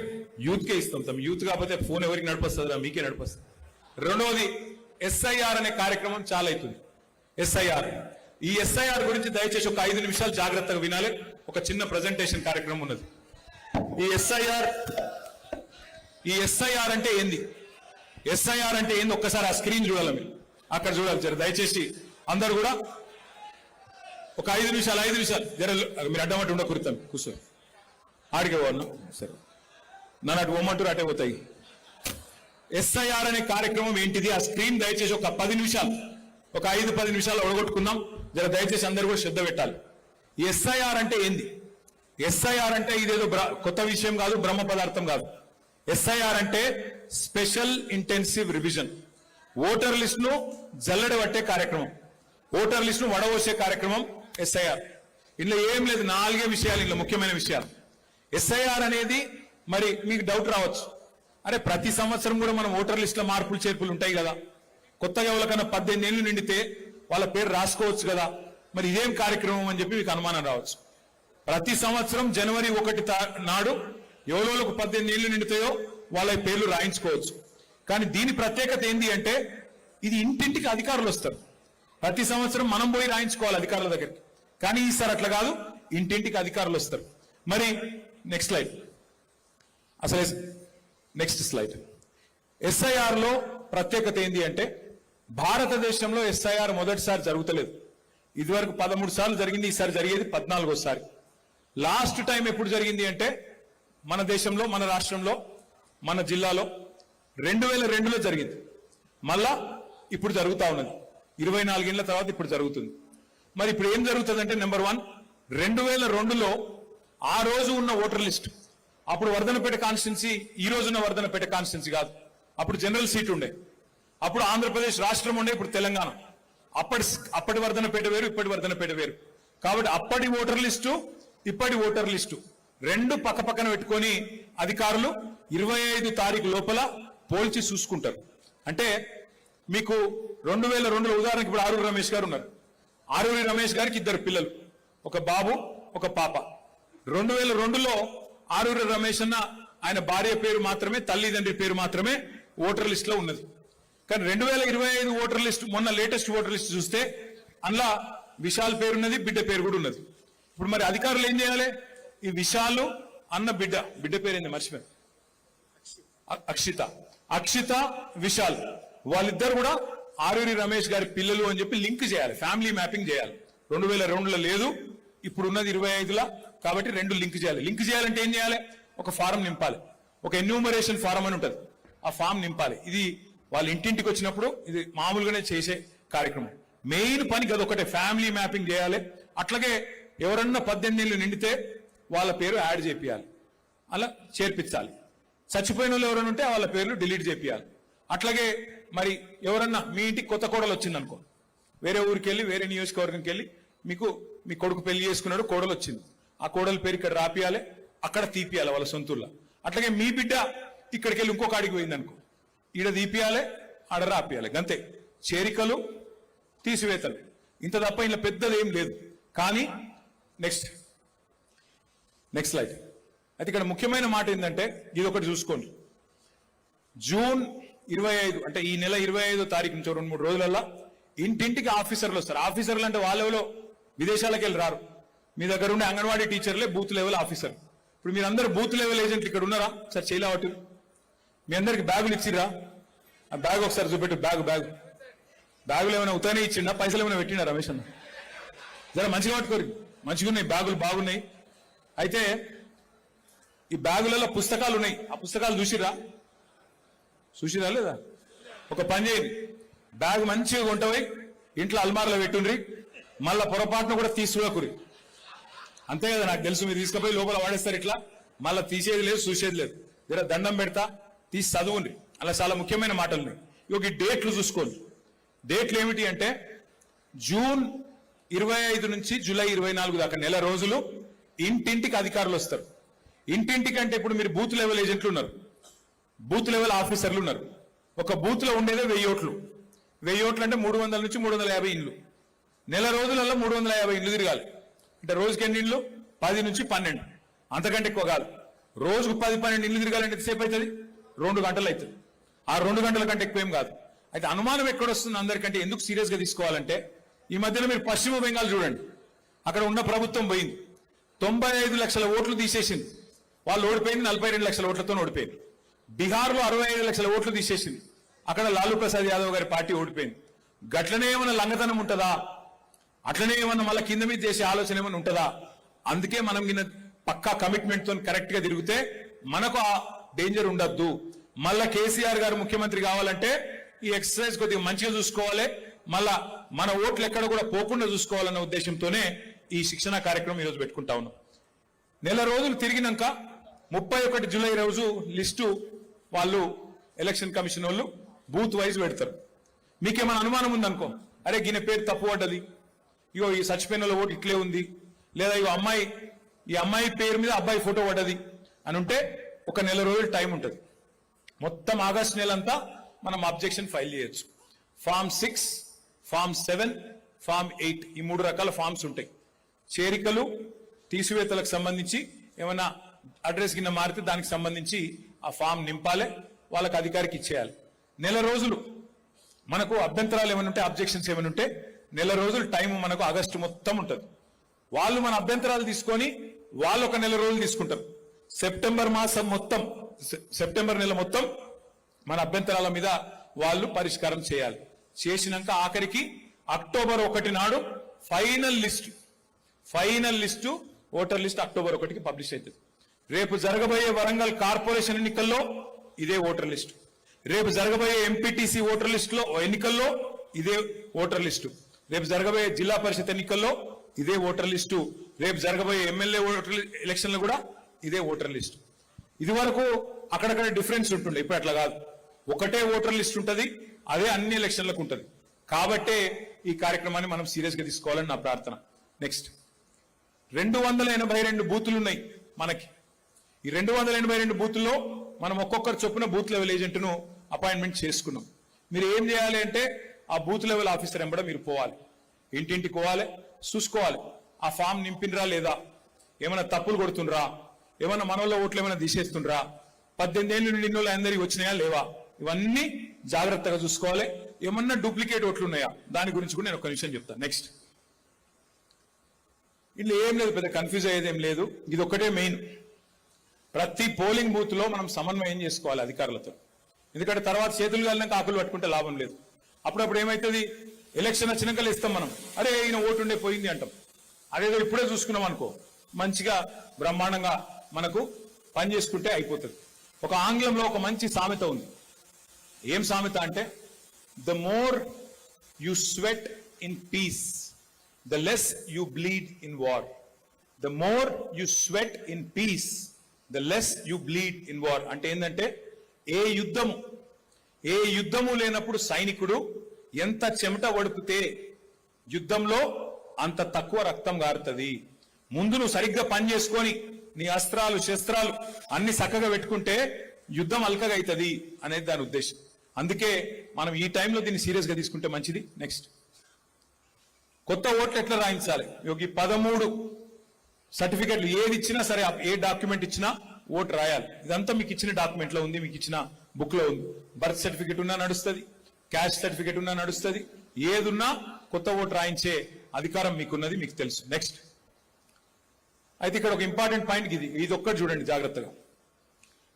యూత్ కే ఇస్తాం. యూత్ కాకపోతే ఫోన్ ఎవరికి నడిపిస్తుందా, మీకే నడిపిస్తుంది. రెండవది SIR అనే కార్యక్రమం చాలా అవుతుంది. SIR, ఈ SIR గురించి దయచేసి ఒక 5 నిమిషాలు జాగ్రత్తగా వినాలి. ఒక చిన్న ప్రజెంటేషన్ కార్యక్రమం ఉన్నది. ఈ SIR అంటే ఏంది, SIR అంటే ఏంది ఒక్కసారి ఆ స్క్రీన్ చూడాలి, మీరు అక్కడ చూడాలి. జర దయచేసి అందరు కూడా ఒక 5 నిమిషాలు జర మీరు అడ్డమట్టు ఉండ కురుతాం కూర్చొని ఆడికే పోను సరే నన్ను అటు పోమంటారు అటే పోతాయి. SIR అనే కార్యక్రమం ఏంటిది, ఆ స్క్రీన్ దయచేసి ఒక 10 నిమిషాలు, ఒక 5-10 నిమిషాలు ఒడగొట్టుకుందాం. జర దయచేసి అందరు కూడా శ్రద్ధ పెట్టాలి. ఈ SIR అంటే ఏంది? SIR అంటే ఇదేదో కొత్త విషయం కాదు, బ్రహ్మ పదార్థం కాదు. SIR అంటే special intensive revision. Voter list ను జల్లెడబట్టే కార్యక్రమం, ఓటర్ లిస్ట్ ను వడవోసే కార్యక్రమం SIR. ఇందులో ఏం లేదు, 4 విషయాలు ఇందులో ముఖ్యమైన విషయాలు. SIR అనేది మరి మీకు డౌట్ రావచ్చు, అరే ప్రతి సంవత్సరం కూడా మనం ఓటర్ లిస్ట్ లో మార్పులు చేర్పులు ఉంటాయి కదా, కొత్తగా ఎవరికన్నా 18 ఏళ్ళు నిండితే వాళ్ళ పేరు రాసుకోవచ్చు కదా, మరి ఇదేం కార్యక్రమం అని చెప్పి మీకు అనుమానం రావచ్చు. ప్రతి సంవత్సరం జనవరి 1 నాడు ఎవరోళ్ళకు 18 ఏళ్ళు నిండుతాయో వాళ్ళ పేర్లు రాయించుకోవచ్చు. కానీ దీని ప్రత్యేకత ఏంటి అంటే ఇది ఇంటింటికి అధికారులు వస్తారు. ప్రతి సంవత్సరం మనం పోయి రాయించుకోవాలి అధికారుల దగ్గరికి, కానీ ఈసారి అట్లా కాదు, ఇంటింటికి అధికారులు వస్తారు. మరి next slide, next slide. SIR లో ప్రత్యేకత ఏంటి అంటే భారతదేశంలో SIR మొదటిసారి జరుగుతలేదు. ఇదివరకు 13 సార్లు జరిగింది, ఈసారి జరిగేది 14వ. లాస్ట్ టైం ఎప్పుడు జరిగింది అంటే మన దేశంలో, మన రాష్ట్రంలో, మన జిల్లాలో 2002లో జరిగింది. మళ్ళా ఇప్పుడు జరుగుతా ఉన్నది, 24 ఏళ్ల తర్వాత ఇప్పుడు జరుగుతుంది. మరి ఇప్పుడు ఏం జరుగుతుందంటే నెంబర్ 1, 2002లో ఆ రోజు ఉన్న ఓటర్ లిస్ట్, అప్పుడు వర్ధన్నపేట కాన్స్టిట్యున్సీ ఈ రోజున్న వర్ధన్నపేట కాన్స్టిట్యున్సీ కాదు, అప్పుడు జనరల్ సీట్ ఉండే, అప్పుడు ఆంధ్రప్రదేశ్ రాష్ట్రం ఉండే, ఇప్పుడు తెలంగాణ. అప్పటి వర్ధన్నపేట వేరు, ఇప్పటి వర్ధన్నపేట వేరు. కాబట్టి అప్పటి ఓటర్ లిస్టు, ఇప్పటి ఓటర్ లిస్టు రెండు పక్కపక్కన పెట్టుకొని అధికారులు 25 తారీఖు లోపల పోల్చి చూసుకుంటారు. అంటే మీకు 2002లో ఉదాహరణకి ఇప్పుడు ఆరూరి రమేష్ గారు ఉన్నారు. ఆరూరి రమేష్ గారికి 2 పిల్లలు, ఒక బాబు ఒక పాప. 2002లో ఆరూరి రమేష్ అన్న ఆయన భార్య పేరు మాత్రమే, తల్లిదండ్రి పేరు మాత్రమే ఓటర్ లిస్ట్ లో ఉన్నది. కానీ 2025 ఓటర్ లిస్ట్, మొన్న లేటెస్ట్ ఓటర్ లిస్ట్ చూస్తే అందులో విశాల్ పేరు ఉన్నది, బిడ్డ పేరు కూడా ఉన్నది. ఇప్పుడు మరి అధికారులు ఏం చేయాలి, ఈ విశాలు అన్న బిడ్డ పేరేంది మర్చిపోయారు, అక్షిత విశాల్, వాళ్ళిద్దరు కూడా ఆరూరి రమేష్ గారి పిల్లలు అని చెప్పి లింక్ చేయాలి, ఫ్యామిలీ మ్యాపింగ్ చేయాలి. 2002లో లేదు, ఇప్పుడు ఉన్నది 25లా, కాబట్టి 2 లింక్ చేయాలి. లింక్ చేయాలంటే ఏం చేయాలి, ఒక ఫారం నింపాలి, ఒక ఎన్యూమరేషన్ ఫారం అని ఉంటుంది, ఆ ఫామ్ నింపాలి. ఇది వాళ్ళ ఇంటింటికి వచ్చినప్పుడు ఇది మామూలుగానే చేసే కార్యక్రమం. మెయిన్ పని అదొకటే, ఫ్యామిలీ మ్యాపింగ్ చేయాలి. అట్లాగే ఎవరన్నా 18 ఏళ్ళు నిండితే వాళ్ళ పేరు యాడ్ చేపియాలి, అలా చేర్పించాలి. చచ్చిపోయిన వాళ్ళు ఎవరైనా ఉంటే వాళ్ళ పేర్లు డిలీట్ చేపియాలి. అట్లాగే మరి ఎవరన్నా మీ ఇంటికి కొత్త కోడలు వచ్చింది అనుకో, వేరే ఊరికి వెళ్ళి వేరే నియోజకవర్గంకి వెళ్ళి మీకు మీ కొడుకు పెళ్లి చేసుకున్నాడు, కోడలు వచ్చింది, ఆ కోడల పేరు ఇక్కడ రాపియాలి, అక్కడ తీపియాలి వాళ్ళ సొంతూరులో. అట్లాగే మీ బిడ్డ ఇక్కడికి వెళ్ళి ఇంకొక ఆడికి పోయింది అనుకో, ఈడ తీపియాలి ఆడ రాపియాలి, గంతే. చేరికలు తీసివేతలు ఇంత తప్ప ఇలా పెద్దది ఏం లేదు. కానీ నెక్స్ట్ స్లైడ్. అయితే ఇక్కడ ముఖ్యమైన మాట ఏంటంటే ఇది ఒకటి చూసుకోండి. జూన్ 25 అంటే ఈ నెల 25వ తారీఖు నుంచి 2-3 రోజులల్లా ఇంటింటికి ఆఫీసర్లు వస్తారు. ఆఫీసర్లు అంటే వాళ్ళెవరో విదేశాలకు వెళ్ళి రారు, మీ దగ్గర ఉండే అంగన్వాడీ టీచర్లే బూత్ లెవెల్ ఆఫీసర్. ఇప్పుడు మీరందరూ బూత్ లెవెల్ ఏజెంట్లు ఇక్కడ ఉన్నారా? సార్ చేయలేవట్టు మీ అందరికి బ్యాగులు ఇచ్చిరా? ఆ బ్యాగ్ ఒకసారి చూపెట్టు. బ్యాగులు ఏమైనా ఉతానే ఇచ్చిండా, పైసలు ఏమైనా పెట్టినా రమేష్ అన్న? జర మంచిగా పట్టుకోరు, మంచిగా ఉన్నాయి బ్యాగులు, బాగున్నాయి. అయితే ఈ బ్యాగులలో పుస్తకాలు ఉన్నాయి, ఆ పుస్తకాలు చూసిరా లేదా? ఒక పని చేయండి, బ్యాగ్ మంచిగా కొంటపోయి ఇంట్లో అల్మార్లో పెట్టుండ్రి, మళ్ళా పొరపాటును కూడా తీసుకురాకురి. అంతే కదా, నాకు తెలుసు మీరు తీసుకుపోయి లోపల వాడేస్తారు ఇట్లా, మళ్ళీ తీసేది లేదు చూసేది లేదు. జర దండం పెడతా తీసి చదువుండ్రి, అలా చాలా ముఖ్యమైన మాటలు ఉన్నాయి. ఇక ఈ డేట్లు చూసుకోండి. డేట్లు ఏమిటి అంటే జూన్ 25 నుంచి జూలై 24 దాకా నెల రోజులు ఇంటింటికి అధికారులు వస్తారు. ఇంటింటికి అంటే ఇప్పుడు మీరు బూత్ లెవెల్ ఏజెంట్లు ఉన్నారు, బూత్ లెవెల్ ఆఫీసర్లు ఉన్నారు. ఒక బూత్ లో ఉండేదే 1000 ఓట్లు. 1000 ఓట్లు అంటే 300 నుంచి 350 ఇండ్లు. నెల రోజులలో 350 ఇండ్లు తిరగాలి. అంటే రోజుకి ఎన్ని ఇండ్లు? 10 నుంచి 12, అంతకంటే ఎక్కువ కాదు. రోజుకు 10-12 ఇండ్లు తిరగాలంటే ఎంతసేపు అవుతుంది? 2 గంటలు అవుతుంది. ఆ 2 గంటల కంటే ఎక్కువేం కాదు. అయితే అనుమానం ఎక్కడొస్తుంది అందరికంటే, ఎందుకు సీరియస్ గా తీసుకోవాలంటే ఈ మధ్యలో మీరు పశ్చిమ బెంగాల్ చూడండి, అక్కడ ఉన్న ప్రభుత్వం పోయింది, 95 లక్షల ఓట్లు తీసేసింది. వాళ్ళు ఓడిపోయింది 42 లక్షల ఓట్లతో ఓడిపోయింది. బీహార్లో 65 లక్షల ఓట్లు తీసేసింది, అక్కడ లాలూ ప్రసాద్ యాదవ్ గారి పార్టీ ఓడిపోయింది. గట్లనే ఏమన్నా లంగతనం ఉంటుందా? అట్లనే ఏమన్నా మళ్ళీ కింద మీద చేసే ఆలోచన ఏమైనా ఉంటుందా? అందుకే మనం పక్కా కమిట్మెంట్ తో కరెక్ట్ గా తిరిగితే మనకు ఆ డేంజర్ ఉండద్దు. మళ్ళా కేసీఆర్ గారు ముఖ్యమంత్రి కావాలంటే ఈ ఎక్సర్సైజ్ కొద్దిగా మంచిగా చూసుకోవాలి, మళ్ళా మన ఓట్లు ఎక్కడ కూడా పోకుండా చూసుకోవాలన్న ఉద్దేశంతోనే ఈ శిక్షణ కార్యక్రమం ఈరోజు పెట్టుకుంటా ఉన్నాం. నెల రోజులు తిరిగినాక 31 జూలై రోజు లిస్టు వాళ్ళు ఎలక్షన్ కమిషన్ వాళ్ళు బూత్ వైజ్ పెడతారు. మీకేమైనా అనుమానం ఉందనుకో, అరే గిన పేరు తప్పు పడ్డది, ఇగో ఈ చచ్చిపోయిన ఓటు ఇట్లే ఉంది, లేదా ఈ అమ్మాయి పేరు మీద అబ్బాయి ఫోటో పడ్డది అని ఉంటే ఒక నెల రోజులు టైం ఉంటుంది. మొత్తం ఆగస్టు నెలంతా మనం అబ్జెక్షన్ ఫైల్ చేయొచ్చు. ఫామ్ 6, ఫామ్ 7, ఫామ్ 8 ఈ 3 రకాల ఫామ్స్ ఉంటాయి. చేరికలు తీసివేతలకు సంబంధించి ఏమైనా అడ్రస్ కింద మారితే దానికి సంబంధించి ఆ ఫామ్ నింపాలి, వాళ్ళకి అధికారికి ఇచ్చేయాలి. నెల రోజులు మనకు అభ్యంతరాలు ఏమైనా ఉంటే, అబ్జెక్షన్స్ ఏమైనా ఉంటే నెల రోజులు టైం మనకు ఆగస్టు మొత్తం ఉంటుంది. వాళ్ళు మన అభ్యంతరాలు తీసుకొని వాళ్ళు ఒక నెల రోజులు తీసుకుంటారు. సెప్టెంబర్ నెల మొత్తం మన అభ్యంతరాల మీద వాళ్ళు పరిష్కారం చేయాలి. చేసినాక ఆఖరికి అక్టోబర్ 1 నాడు final list voter list October 1కి పబ్లిష్ అవుతుంది. రేపు జరగబోయే వరంగల్ కార్పొరేషన్ ఎన్నికల్లో ఇదే ఓటర్ లిస్టు, రేపు జరగబోయే ఎంపీటీసీ ఓటర్ లిస్టులో ఎన్నికల్లో ఇదే ఓటర్ లిస్టు, రేపు జరగబోయే జిల్లా పరిషత్ ఎన్నికల్లో ఇదే ఓటర్ లిస్టు, రేపు జరగబోయే ఎమ్మెల్యే ఓటర్ ఎలక్షన్లు కూడా ఇదే ఓటర్ లిస్టు. ఇది వరకు అక్కడక్కడ డిఫరెన్స్ ఉంటుండే, ఇప్పుడు అట్లా కాదు, ఒకటే ఓటర్ లిస్ట్ ఉంటుంది, అదే అన్ని ఎలక్షన్లకు ఉంటుంది. కాబట్టే ఈ కార్యక్రమాన్ని మనం సీరియస్ గా తీసుకోవాలని నా ప్రార్థన. నెక్స్ట్ 282 బూతులు ఉన్నాయి మనకి. ఈ 282 బూతుల్లో మనం ఒక్కొక్కరు చొప్పున బూత్ లెవెల్ ఏజెంట్ను అపాయింట్మెంట్ చేసుకున్నాం. మీరు ఏం చేయాలి అంటే ఆ బూత్ లెవెల్ ఆఫీసర్ వెంబడ మీరు పోవాలి, ఇంటింటికి పోవాలి, చూసుకోవాలి ఆ ఫామ్ నింపినరా లేదా, ఏమైనా తప్పులు కొడుతుండ్రా, ఏమైనా మనలో ఓట్లు ఏమైనా తీసేస్తుండ్రా, 18 ఏళ్ళు నిన్న అందరికి వచ్చినాయా లేవా, ఇవన్నీ జాగ్రత్తగా చూసుకోవాలి. ఏమన్నా డూప్లికేట్ ఓట్లు ఉన్నాయా దాని గురించి కూడా నేను ఒక విషయం చెప్తాను. నెక్స్ట్ ఇట్లా ఏం లేదు, పెద్ద కన్ఫ్యూజ్ అయ్యేది ఏం లేదు. ఇది ఒక్కటే మెయిన్, ప్రతి పోలింగ్ బూత్ లో మనం సమన్వయం చేసుకోవాలి అధికారులతో. ఎందుకంటే తర్వాత చేతులు కాలినాక ఆకులు పట్టుకుంటే లాభం లేదు. అప్పుడప్పుడు ఏమవుతుంది, ఎలక్షన్ వచ్చినాక ఇస్తాం మనం, అరే ఈయన ఓటు ఉండే పోయింది అంటాం. అదేదో ఇప్పుడే చూసుకున్నాం అనుకో, మంచిగా బ్రహ్మాండంగా మనకు పని చేసుకుంటే అయిపోతుంది. ఒక ఆంగ్లంలో ఒక మంచి సామెత ఉంది. ఏం సామెత అంటే, the more you sweat in peace the less you bleed in war. The more you sweat in peace the less you bleed in war. అంటే ఏంటంటే, ఏ యుద్ధము లేనప్పుడు సైనికుడు ఎంత చెమట వడుపుతే యుద్ధంలో అంత తక్కువ రక్తం గారుతుంది. ముందు నువ్వు సరిగ్గా పని చేసుకొని నీ అస్త్రాలు శస్త్రాలు అన్ని చక్కగా పెట్టుకుంటే యుద్ధం అల్కగా అవుతుంది అనేది దాని ఉద్దేశం. అందుకే మనం ఈ టైంలో దీన్ని సీరియస్ గా తీసుకుంటే మంచిది. నెక్స్ట్, కొత్త ఓట్లు ఎట్లా రాయించాలి? ఈ 13 సర్టిఫికెట్లు ఏది ఇచ్చినా సరే, ఏ డాక్యుమెంట్ ఇచ్చినా ఓటు రాయాలి. ఇదంతా మీకు ఇచ్చిన డాక్యుమెంట్ లో ఉంది, మీకు ఇచ్చిన బుక్ లో ఉంది. బర్త్ సర్టిఫికెట్ ఉన్నా నడుస్తుంది, క్యాస్ట్ సర్టిఫికెట్ ఉన్నా నడుస్తుంది, ఏదున్నా కొత్త ఓటు రాయించే అధికారం మీకున్నది, మీకు తెలుసు. నెక్స్ట్, అయితే ఇక్కడ ఒక ఇంపార్టెంట్ పాయింట్ ఇది ఒక్కటి చూడండి జాగ్రత్తగా.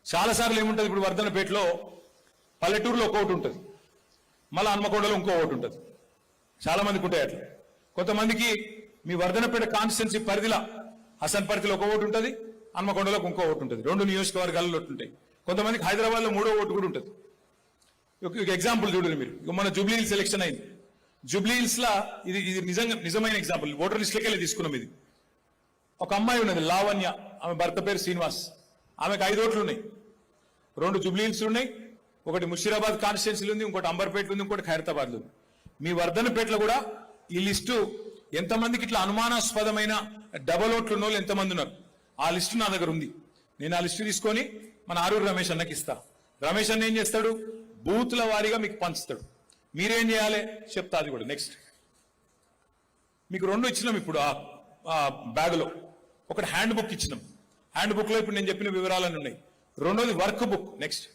చాలా సార్లు ఏముంటుంది, ఇప్పుడు వర్ధనపేటలో పల్లెటూరులో ఒక ఓటు ఉంటుంది, మళ్ళీ హన్మకొండలో ఇంకో ఓటు ఉంటుంది. చాలా మందికి ఉంటాయి అట్లా. కొంతమందికి మీ వర్ధనపేట కాన్స్టిట్యున్సీ పరిధిలో హసన్పర్తిలో ఒక ఓటు ఉంటుంది, హన్మకొండలో ఇంకో ఓటు ఉంటుంది. 2 నియోజకవర్గాల్లో ఓటు ఉంటాయి. కొంతమందికి హైదరాబాద్ లో 3వ ఓటు కూడా ఉంటుంది. ఒక ఎగ్జాంపుల్ చూడండి మీరు. మన జూబ్లీ హిల్స్ ఎలక్షన్ అయింది. జూబ్లీ హిల్స్ లా ఇది నిజమైన ఎగ్జాంపుల్, ఓటర్ లిస్ట్ లకెళ్ళి తీసుకున్నాం. ఇది ఒక అమ్మాయి ఉన్నది లావణ్య, ఆమె భర్త పేరు శ్రీనివాస్. ఆమెకు 5 ఓట్లు ఉన్నాయి. 2 జూబ్లీ హిల్స్ ఉన్నాయి, ఒకటి ముషీరాబాద్ కాన్స్టిట్యున్సీలు ఉంది, ఇంకోటి అంబర్పేటలో ఉంది, ఇంకోటి ఖైరతాబాద్ లో ఉంది. మీ వర్ధనపేటలో కూడా ఈ లిస్టు ఎంతమందికి ఇట్లా అనుమానాస్పదమైన డబల్ ఓట్లు ఉన్న వాళ్ళు ఎంతమంది ఉన్నారు, ఆ లిస్టు నా దగ్గర ఉంది. నేను ఆ లిస్టు తీసుకొని మన ఆరూరు రమేష్ అన్నకి ఇస్తా. రమేష్ అన్న ఏం చేస్తాడు, బూత్ల వారీగా మీకు పంచుతాడు. మీరేం చేయాలి చెప్తా అది కూడా. నెక్స్ట్, మీకు 2 ఇచ్చినాం ఇప్పుడు ఆ బ్యాగులో. ఒకటి హ్యాండ్ బుక్ ఇచ్చినాం. హ్యాండ్ బుక్ లో ఇప్పుడు నేను చెప్పిన వివరాలన్నీ ఉన్నాయి. 2వది వర్క్ బుక్. నెక్స్ట్,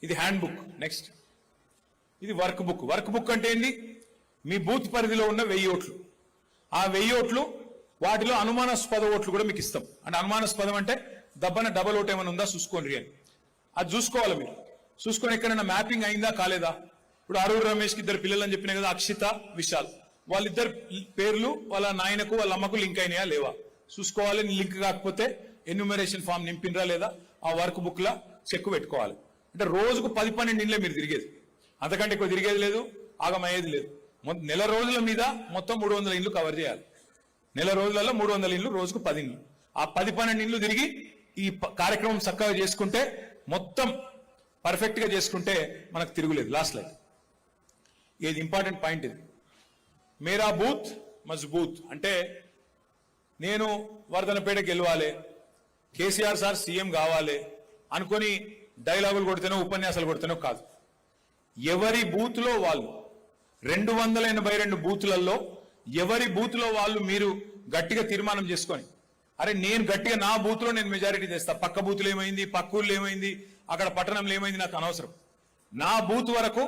ఇది హ్యాండ్ బుక్. నెక్స్ట్, ఇది వర్క్ బుక్. వర్క్ బుక్ అంటే ఏంటి, మీ బూత్ పరిధిలో ఉన్న 1000 ఓట్లు. ఆ 1000 ఓట్లు వాటిలో అనుమానాస్పద ఓట్లు కూడా మీకు ఇస్తాం. అంటే అనుమానాస్పదం అంటే దబ్బన డబల్ ఓట్ ఏమైనా ఉందా చూసుకోండి అని. అది చూసుకోవాలి మీరు. చూసుకొని ఎక్కడైనా మ్యాపింగ్ అయిందా కాలేదా. ఇప్పుడు ఆరూరు రమేష్కి 2 పిల్లలు అని చెప్పినా కదా, అక్షిత, విశాల్. వాళ్ళిద్దరు పేర్లు వాళ్ళ నాయనకు వాళ్ళ అమ్మకు లింక్ అయినాయా లేవా చూసుకోవాలి. లింక్ కాకపోతే ఎన్యూమరేషన్ ఫామ్ నింపినరా లేదా ఆ వర్క్ బుక్ లా చెక్ పెట్టుకోవాలి. అంటే రోజుకు 10-12 ఇండ్లే మీరు తిరిగేది, అంతకంటే ఎక్కువ తిరిగేది లేదు, ఆగమయ్యేది లేదు. నెల రోజుల మీద మొత్తం 300 ఇండ్లు కవర్ చేయాలి. నెల రోజులలో 300 ఇండ్లు, రోజుకు 10 ఇండ్లు. ఆ 10-12 ఇండ్లు తిరిగి ఈ కార్యక్రమం చక్కగా చేసుకుంటే, మొత్తం పర్ఫెక్ట్ గా చేసుకుంటే మనకు తిరుగులేదు. లాస్ట్ లైఫ్ ఇది ఇంపార్టెంట్ పాయింట్. ఇది మేరా బూత్ మజ్బూత్ అంటే నేను వర్ధనపేట గెలవాలి, కేసీఆర్ సార్ సీఎం కావాలి అనుకొని డైలాగులు కొడితేనో ఉపన్యాసాలు కొడితేనో కాదు. ఎవరి బూత్ లో వాళ్ళు 282 బూతులలో ఎవరి బూత్ లో వాళ్ళు మీరు గట్టిగా తీర్మానం చేసుకొని, అరే నేను గట్టిగా నా బూత్ లో నేను మెజారిటీ చేస్తా, పక్క బూతులు ఏమైంది, పక్క ఊర్లో ఏమైంది, అక్కడ పట్టణంలో ఏమైంది నాకు అనవసరం. నా బూత్ వరకు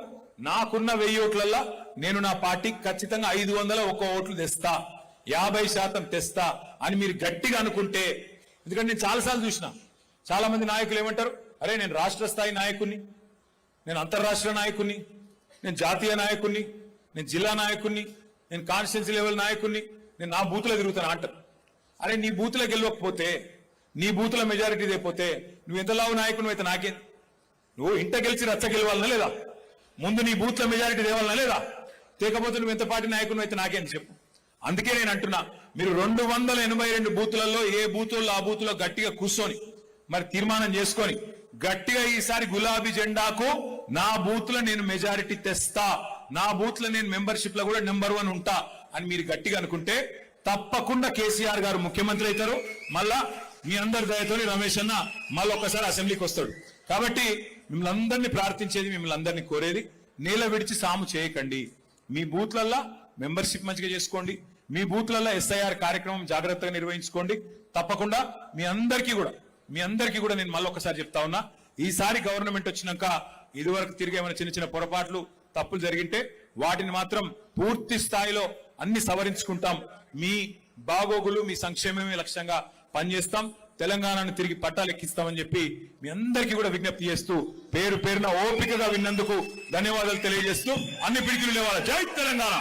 నాకున్న 1000 ఓట్లల్లో నేను నా పార్టీకి ఖచ్చితంగా 501 ఓట్లు తెస్తా, 50% తెస్తా అని మీరు గట్టిగా అనుకుంటే. ఎందుకంటే నేను చాలాసార్లు చూసిన చాలా మంది నాయకులు ఏమంటారు, అరే నేను రాష్ట్ర స్థాయి నాయకుడిని, నేను అంతర్రాష్ట్ర నాయకుడిని, నేను జాతీయ నాయకుడిని, నేను జిల్లా నాయకుడిని, నేను కాన్స్టిట్యున్సీ లెవెల్ నాయకుడిని, నేను నా బూత్లో తిరుగుతాను అంటారు. అరే నీ బూత్లో గెలవకపోతే, నీ బూత్లో మెజారిటీ లేకపోతే నువ్వు ఎంతలావు నాయకుని అయితే నాకేం? నువ్వు ఇంట గెలిచి రచ్చ గెలవాలనా లేదా? ముందు నీ బూత్లో మెజారిటీ తేవాలనా లేదా? తేకపోతే నువ్వు ఎంత పార్టీ నాయకుని అయితే నాకేం చెప్పు. అందుకే నేను అంటున్నా, మీరు 282 బూతులలో ఏ బూతుల్లో ఆ బూత్లో గట్టిగా కూర్చొని మరి తీర్మానం చేసుకొని గట్టిగా ఈసారి గులాబీ జెండాకు నా బూత్ లో నేను మెజారిటీ తెస్తా, నా బూత్ లో నేను మెంబర్షిప్ లో కూడా నెంబర్ 1 ఉంటా అని మీరు గట్టిగా అనుకుంటే తప్పకుండా కేసీఆర్ గారు ముఖ్యమంత్రి అవుతారు. మళ్ళా మీ అందరి దయతో రమేష్ అన్న మళ్ళీ ఒక్కసారి అసెంబ్లీకి వస్తాడు. కాబట్టి మిమ్మల్ని అందరినీ ప్రార్థించేది, మిమ్మల్ని అందరినీ కోరేది, నేల విడిచి సాము చేయకండి. మీ బూత్లల్లో మెంబర్షిప్ మంచిగా చేసుకోండి, మీ బూత్లలో ఎస్ఐఆర్ కార్యక్రమం జాగ్రత్తగా నిర్వహించుకోండి. తప్పకుండా మీ అందరికీ కూడా నేను మళ్ళీ ఒకసారి చెప్తా ఉన్నా, ఈసారి గవర్నమెంట్ వచ్చినాక ఇదివరకు తిరిగి ఏమైనా చిన్న చిన్న పొరపాట్లు తప్పులు జరిగింటే వాటిని మాత్రం పూర్తి స్థాయిలో అన్ని సవరించుకుంటాం. మీ బాగోగులు, మీ సంక్షేమమే లక్ష్యంగా పనిచేస్తాం. తెలంగాణను తిరిగి పట్టాలెక్కిస్తామని చెప్పి మీ అందరికీ కూడా విజ్ఞప్తి చేస్తూ, పేరు పేరున ఓపికగా విన్నందుకు ధన్యవాదాలు తెలియజేస్తూ అన్ని పిడికిలు లేవాలి. జై తెలంగాణ.